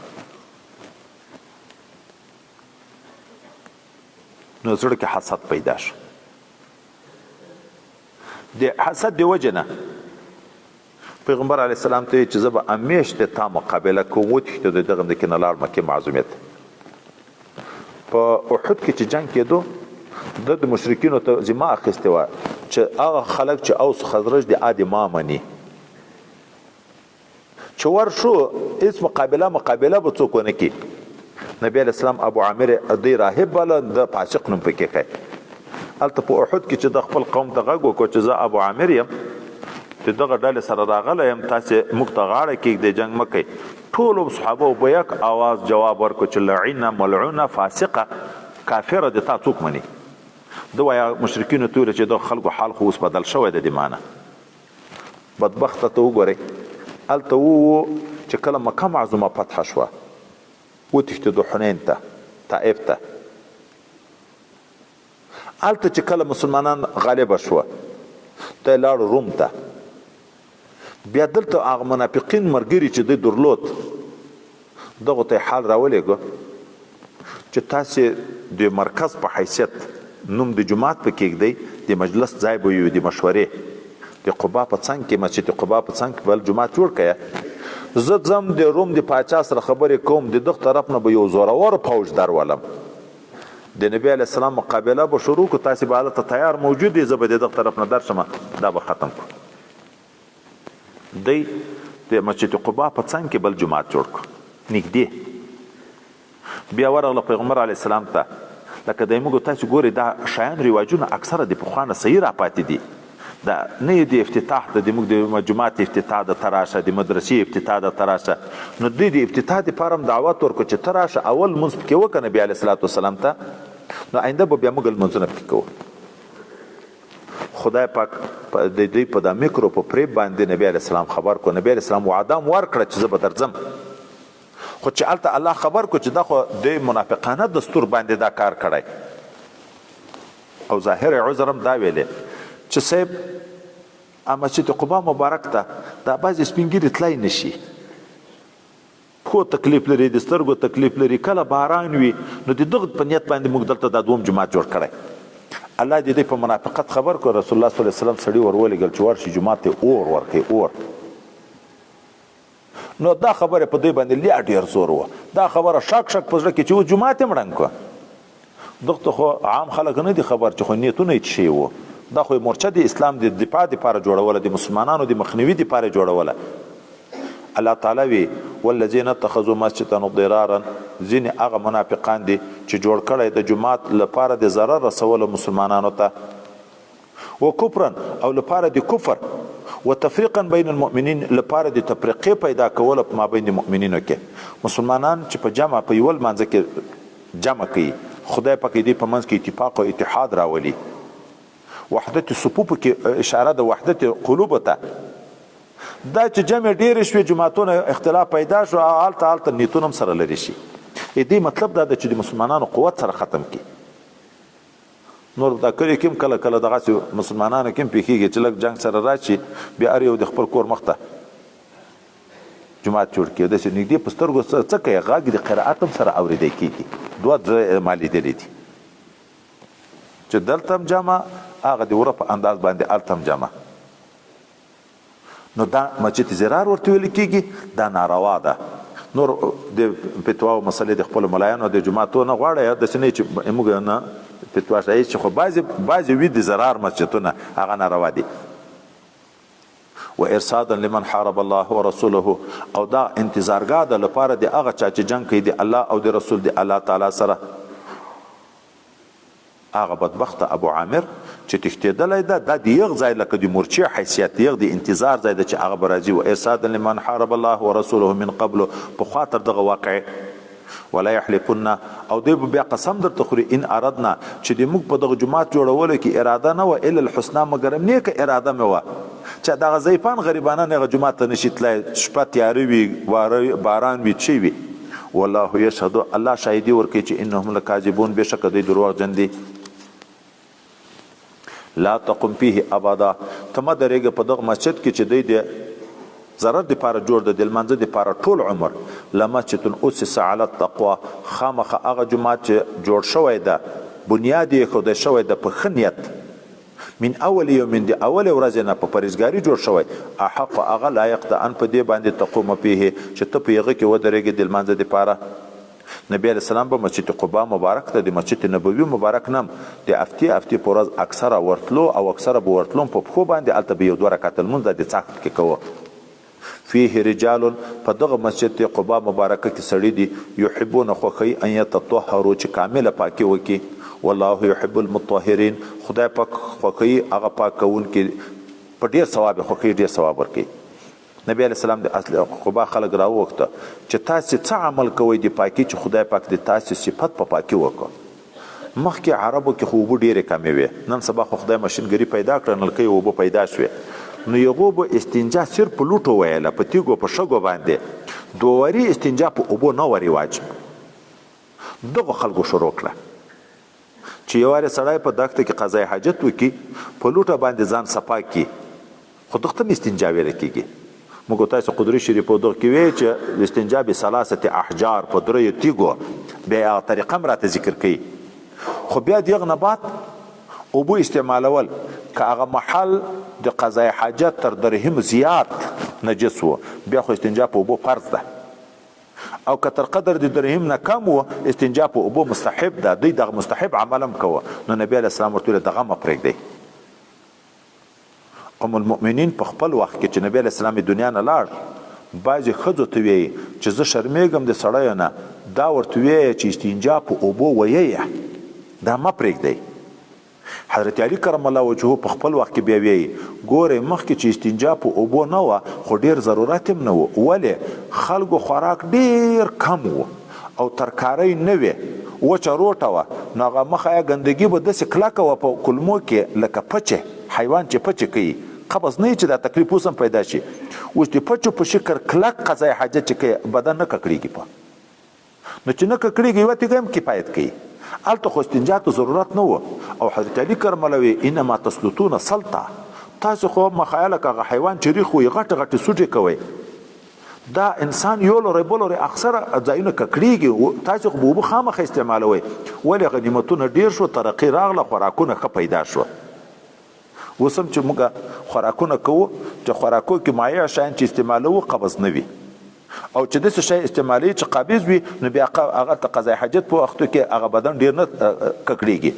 نو زړه کې حسد پیدا شو. د حسد د وجې نه پیغمبر علیه السلام ته چې زه به همیش د تا مقابله کوم، وتښتېد د دغه مځکې نه لاړ مکې معظومیت. په احد کې چې جنګ کېدو، د مشرکینو ته ذمه اخیستې وه چې هغه خلک چې اوس خزرج د عادي ما مني، چې ورشو هېڅ مقابله به څوک ونه کړي. نبی علیه السلام ابو عامر دی راهب باله، د فاسق نوم پکې کړی. هلته په احد کې چې د خپل قوم ته غږ وکړو چې زه ابو عامر یم، چې دغه ډلې سره راغلی یم، تاسې موږ ته غاړه کېږدئ، جنګ مه کوئ. ټولو صحابو په یک آواز جواب ورکړو چې لعینه ملعونه فاسقه کافره د تا څوک مني. ده وایه مشرکینو ته ویل چې د خلکو حال خو اوس بدل شوی دی د مانه. بدبخته ته وګورئ، هلته وو چې کله مکه معظومه فتح شوه، وتښتېدو حنین ته، طائف ته. هلته چې کله مسلمانان غالبه شوه، دی لاړو روم ته. بیا دلته هغه منافقین ملګري چې دی درلود، دغو ته یې حال راولېږو چې تاسې د مرکز په حیثیت نوم د جومات په کېږدئ، د مجلس ځای به وي، د مشورې د قبا په څنګ کې، مسجد قبا په څنګ کې بل جومات جوړ کړه. زه ځم د روم د پاچا سره خبرې کوم، د دغه طرف نه به یو زورور فوج درولم، د نبی علیه السلام مقابله به شروع کړو، تاسې به هلته تیار موجود یې، زه به د دغه طرف نه درشم، دا به ختم کړو. دی د مسجد قبا په څنګ کې بل جومات جوړ کړو نږدې. بیا ورغله پیغمبر علیه السلام ته، لکه دی موږ تاسې ګورئ دا شیان رواجونه اکثره د پخوا نه صحیح راپاتې دي، دا نه د افتتاح د موږ د جومات افتتاح د تراشه، د مدرسې افتتاح د تراشه. نو دوی د افتتاح دپاره هم دعوت ورکړو چې تراشه اول لمونځ پکې وکړه نبي علیه الصلاة والسلام ته، نو آینده به بیا موږ لمونځونه پکې کوو. خدای پاک د دوی په دا میکرو په پریب باندې نبی علیه السلام خبر کړو. نبی علیه السلام وعده هم ورکړه چې زه به درځم، خو چې هلته الله خبر کړو چې دا خو د منافقانه دستور باندې دا کار کړی، او ظاهر عذر هم دا ویلې چې صاحب مسجد قبا مبارک ته دا بعضې سپین ږیري تلای نشي، خو تکلیف لري، د سترګو تکلیف لري، کله باران وي، نو د دغه په نیت باندې موږ دلته دا دوم جومات جوړ کړی. الله دې په منافقت خبر کړو. رسول الله صلی الله علیه وسلم سړي ورولېږل چې ورشي جومات ته اور ورکړي، اور. نو دا خبره په دوی باندې لیا ډېر زور وه، دا خبره شک په زړه کې چې اوس جومات یې مړنګ کړه. دغه خو عام خلک نه دي خبر چې خو نیتونه یې څه شی وو، دا خو مورچه د اسلام د دفاع دپاره جوړوله، د مسلمانانو د مخنیوي دپاره جوړوله. الله تعالی وی والذین اتخذوا مسجدا ضرارا، ځینې هغه منافقان دي چې جوړ کړی د جومات لپاره د ضرر رسولو مسلمانانو ته، و کفرا او لپاره د کفر، و تفریقا بین المؤمنین لپاره د تفریقې پیدا کولو په مابین د مؤمنینو کې. مسلمانان چې په جمع په یو لمانځه کې جمع کوي، خدای پاک دې په منځ کې اتفاق او اتحاد راولي. وحدت صفوف کې اشاره د وحدت قلوب ته، دا چې جمع ډېرې شوې، جماعتونه اختلاف پیدا شو، هلته نیتونه هم سره لرې شي. دې مطلب دا ده چې د مسلمانانو قوت سره ختم کړي. نور دا کړي کې هم کله کله دغسې مسلمانانو کې هم پېښېږي چې لږ جنګ سره راشي، بیا هر یو د خپل کور مخ ته جومات جوړ کړي، داسې نږدې په سترګو څه کوي، غږ د قرائت هم سره اورېدی کېږي. دوه ما لیدلي دي چې دلته هم جمع، هغه د وره په انداز باندې هلته هم جمع. نو دا مسجد ضرار ورته ویل کېږي، دا ناروا ده. نور د فتوا او مسلې د خپلو ملایانو د جوماتو نه غواړئ، داسې نه چې موږ نه فتوا شایي چې خو بعضې وي د ضرار مسجدونه، هغه ناروا دي. و ارصادا لمن حارب الله ورسوله، او دا انتظارګاه ده لپاره د هغه چا چې جنګ کوي د الله او د رسول د الله تعالی سره. هغه بدبخته ابو عامر چې تښتېدلی ده، دا د یغ ځای لکه د مورچې حیثیت، یغ د انتظار ځای ده چې هغه به راځي. و ارصادا لمن حارب الله ورسوله من قبل، پخوا تر دغه واقعې ولا یحلفن او دوی به بیا قسم درته خوري ان اردنا چې د موږ په دغه جومات جوړولو کې اراده نه وه الا الحسنی مګر نیکه اراده مې وه چې دغه ضعیفان غریبانان هغه جومات ته نشي تللی شپه تیاره وي باران وي څه وي والله یشهد الله شاهدي ورکوي چې انهم لکاذبون بېشکه دوی دروغجن دي لا تقم فيه ابدا ته مه درېږه په دغه مسجد کې چې دوی د ضرر دپاره جوړ د لمانځه دپاره ټول عمر لمسجد اسس على التقوى خامخه هغه جومات چې جوړ شوی ده بنیاد یې ښودی شوی ده په ښه نیت من اول یوم د اول ورځې نه په پرهیزګاري جوړ شوی احق هغه لایق ده ان په دې باندې تقوم فيه چې ته په هغه کې ودرېږې د لمانځه دپاره نبی علیه السلام په مسجد قبا مبارک ته د مسجد نبوي مبارک نم د افتې په ورځ اکثره ورتلو او اکثره به ورتلو په پښو باندې هلته به یو دوه رکعته لمونځ د څاښت کې کوه فيه رجال په دغه مسجد قبا مبارکه کې سړي دي یحبون خوښوي ان یتطهروا چې کامله پاکي وکړي والله يحب المطهرين خدای پاک خوښوي هغه پاکونکي په ډېر ثواب خوښوي ډېر ثواب ورکوي نبی علیه السلام د اصل قبا خلک راووخته چې تاسې څه عمل کوئ د پاکي چې خدای پاک د تاسې صفت په پاکي وکړه مخکې عربو کې خو اوبه ډېرې کمې وې نن سبا خو خدای مشینګري پیدا کړه نلکۍ اوبه پیدا شوې نو یغو به استنجا صرف په لوټو ویله په تیږو په شګو باندې دووري استنجا په اوبو نه و رواج دغه خلکو شروع کړه چې یو وارې سړی په دښته کې قضای حاجت وکړي په لوټه باندې ځان صفا کړي خو دغه ته استنجا ویل کېږي موږ تاسو قدري شریف دغه کې وی چې الاستنجا بثلاثه احجار په درې تیږو بیا طریقه هم راته ذکر کړي خو بیا دغه نه بعد اوبو استعمالول که هغه محل د قضای حاجت تر درهم زیات نجس و بیا خو استنجا په اوبو فرض ده او که تر قدر د درهم نه کم و استنجا په اوبو مستحب ده دوی دغه مستحب عمل هم کوه نو نبی علیه السلام ورته ویل دغه مه پرېږدئ ام المؤمنین په خپل وخت کې چې نبی علیه السلام دنیا نه لاړ بعضې ښځو ته ویې چې زه شرمېږم د سړیو نه دا ورته ویې چې استنجا په اوبو ویې دا مه پرېږدئ حضرت علی کرم الله وجهه په خپل وخت کې بیا ویي ګورئ مخکې چې استنجا په اوبو نه وه خو ډېر ضرورت هم نه و ولې خلکو خوراک ډېر کم و او ترکارۍ نه وې وچه روټه وه نو هغه مخه یې ګندګي به داسې کلکه وه په کلمو کې لکه پچې حیوان چې پچې کوي قبض نه چې دا تکلیف اوس هم پیدا شي اوس د پچو په شکر کلک قضای حاجت چې کوي بدن نه ککړېږي په نو چې نه ککړېږي یوه تیږه هم کفایت کوي هلته خو استنجا ته ضرورت نه و او حضرت علی کرم الله وی انما تسلطون سلطه تاسو خو مخایله که هغه حیوان چې ریخ وي غټې غټې سوټې کوئ دا انسان یو لورې بل لورې اکثره ځایونه ککړېږي تاسو خو به اوبه خامخه استعمالوئ ولې غنیمتونه ډېر شو ترقي راغله خوراکونه ښه پیدا شوه اوس هم چې موږ خوراکونه کوو چې خوراکو کې مایع شیان چې استعمالوو قبض نه وي او چې داسې شی استعمالوي چې قابض وي نو بیا هغه ته قضای حاجت په وختو کې هغه بدن ډېر نه ککړېږي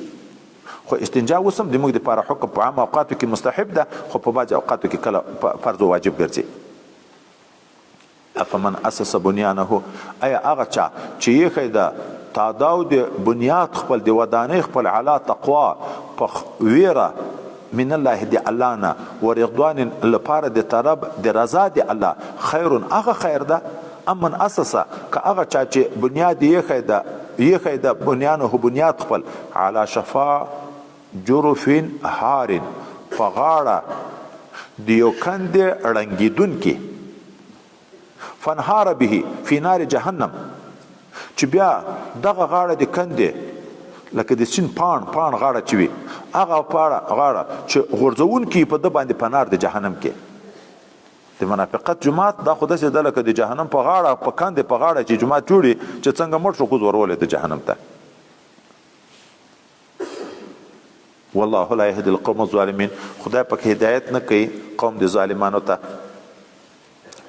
خو استنجا اوس هم زموږ دپاره حکم په عام اوقاتو کې مستحب ده خو په بعضې اوقاتو کې کله فرض و واجب ګرځي افمن اسس بنیانه ایا هغه چا چې ایښی ده تاداو د بنیاد خپل د ودانۍ خپل علا تقوا په ویره من الله دی الله نه ورضوان لپاره د طرب د رضا دی الله خیر هغه خیر ده امن اساسا که هغه چا چې بنیاد یې ده بنیانه بنیاد خپل علی شفا جرف هار په غاړه د یو کندې ړنګېدونکي فنهار به فی نار جهنم چې بیا دغه غاړه د کندې لکه د سین پاڼ غاړه چې وي هغه غاړه چې غورځونکي په ده باندې په نار د جهنم کې د منافقت جماعت دا خو داسې ده لکه د جهنم په غاړه په کندې په غاړه چې جماعت جوړي چې څنګه مړ شو کوز ورولې د جهنم ته والله لا يهدي القوم الظالمين خدای پاک هدایت نه کوي قوم د ظالمانو ته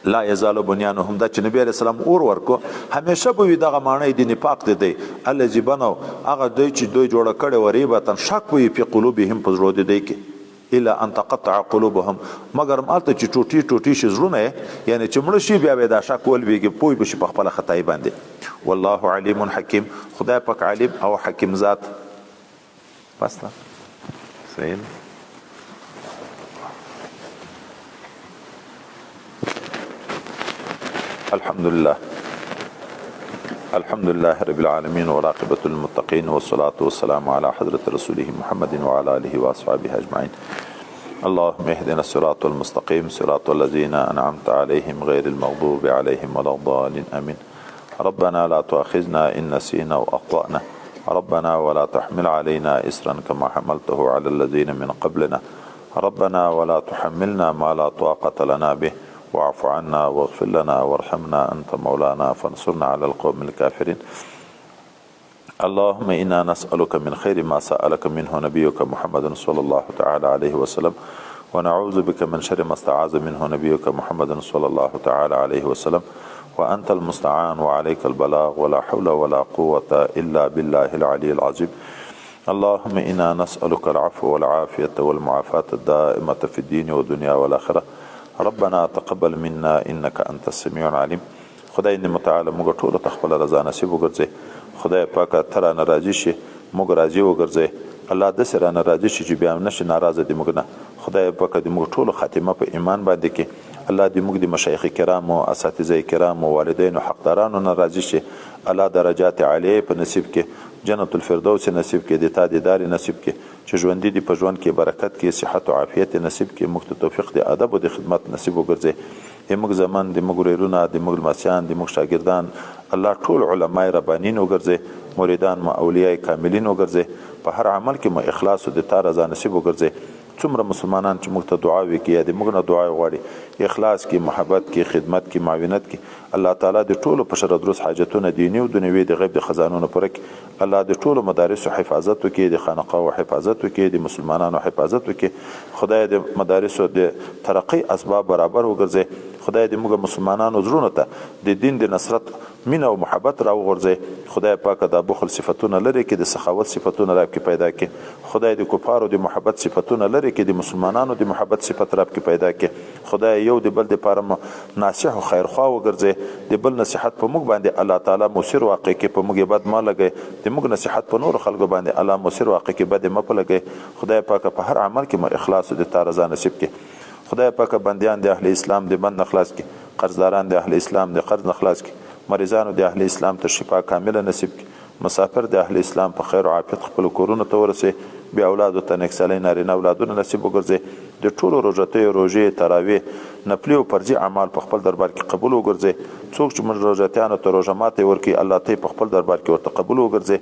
لا یزالو بنیانهم دا چې نبی علیه السلام اور ورکو همیشه به وي دغه معنی د نفاق د دی الذي بنو هغه دوی چې دوی جوړه کړې وه ریبتن شک به وي فی قلوبهم په زړو د دوی کې الا ان تقطع قلوبهم مګر هلته چې ټوټې شي زړونه یعنې چې مړه شي بیا به دا شک ولویږي پوه به شي په خپله خطایي باندې والله علیم حکیم خدای پاک علیم او حکیم ذات بس ده صحیح الحمد لله الحمد لله رب العالمين والعاقبة للمتقين والصلاة والسلام على حضرة رسوله محمد وعلى آله وأصحابه أجمعين. اللهم اهدنا الصراط المستقيم صراط الذين أنعمت عليهم غير المغضوب عليهم ولا الضالين آمين. ربنا لا تؤاخذنا إن نسينا وأخطأنا ربنا ولا تحمل علينا إسرا كما حملته على الذين من قبلنا ربنا ولا تحملنا ما لا طاقة لنا به واعف عنا واغفر لنا وارحمنا أنت مولانا فانصرنا على القوم الكافرين. اللهم إنا نسألك من خير ما سألك منه نبيك محمد صلى الله تعالى عليه وسلم ونعوذ بك من شر ما استعاذ منه نبيك محمد صلى الله تعالى عليه وسلم وأنت المستعان وعليك البلاغ ولا حول ولا قوة إلا بالله العلي العظيم. اللهم إنا نسألك العفو والعافية والمعافاة الدائمة في الدين والدنيا والآخرة. ربنا تقبل منا إنك أنت السميع العليم. خدای دې متعال موږ ټول ته خپل رضا نصیب وګرځي. خدای پاک ته را ناراضي شي موږ راضي وګرځي. الله داسې را ناراضي شي چې بیا نشي ناراضه دي موږ نه. خدای پاک دې موږ ټول خاتمه په ایمان باندې کې. الله دې موږ د مشایخ کرام او اساتذه کرام او والدین او حقدارانو نه راضي شي. الله درجات عالیه په نصیب کې جنت الفردوس نصیب کې د تا دیدار نصیب کې چې ژوند دي په ژوند کې برکت کې صحت او عافیت نصیب کې موږ ته توفیق د ادب او د خدمت نصیب وګرځي. موږ زمان د موږ ورونه د موږ مسیان د موږ شاګردان الله ټول علماء ربانین وګرځي مریدان مو اولیاء کاملین وګرځي په هر عمل کې مو اخلاص او د تا رضا نصیب وګرځي. څومره مسلمانان چې موږ ته دعاوي کوي د موږ نه دعا غواړي اخلاص کې محبت کې خدمت کې معاونت کې الله تعالی د ټولو په شر دروس حاجتونه دینی او دنیوي د غیب د خزانونو پرک الله د ټولو مدارس حفاظت وکړي د خانقاه حفاظت وکړي د مسلمانانو حفاظت وکړي. خدای د مدارس د ترقی اسباب برابر وګرځي. خدای دې موږ مسلمانانو زړونو ته د دین د نصرت مینه او محبت را وغورځي. خدای پاک د بخل صفاتونه لري کې د سخاوت صفاتونه را کې پیدا کې. خدای د کفارو د محبت صفاتونه لري کې د مسلمانانو د محبت صفات را کې پیدا کې. خدای یو د بل د پاره ناصح او خیرخوا وګرځي. د بل نصيحت په موږ باندې الله تعالی موثر واقع کې په موږ بد ما لګي. د موږ نصيحت په نور خلکو باندې الله موثر واقع کې بد ما په لګي. خدای پاک په هر عمل کې مو اخلاص او د تا رضا نصیب کې. خدای پاک بندیان د اهل اسلام د بند نخلاص کی. قرضداران د اهل اسلام د قرض نخلاص کی. مریضانو د اهل اسلام ته شفا کامله نصیب کی. مسافر د اهل اسلام په خیر او عافیت خپل کورونو ته ورسي. بیا اولاد ته نکسلای نارینه اولادونه نصیب وګرځي. د ټولو روژې تراویح نفلی او فرضي اعمال په خپل دربار کې قبول وګرځي. څوک چې موږ روژاتیانو ته روژه ماته ورکي الله ته په خپل دربار کې ورته قبول وګرځي.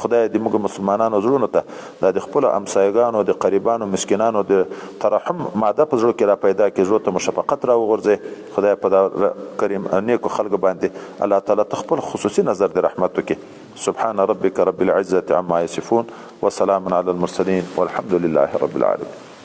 خدای دې موږ مسلمانانو زړونو ته د خپل همسایګانو د قریبانو مسکینانو د ترحم ماده په زړه کې را پیدا کړي. زړه ته مشفقت را وغورځي. خدای په کریم نیکو خلق باندې الله تعالی خپل خصوصي نظر د رحمت وکړي. سبحان ربك رب العزة عما يصفون وسلام على المرسلين والحمد لله رب العالمين.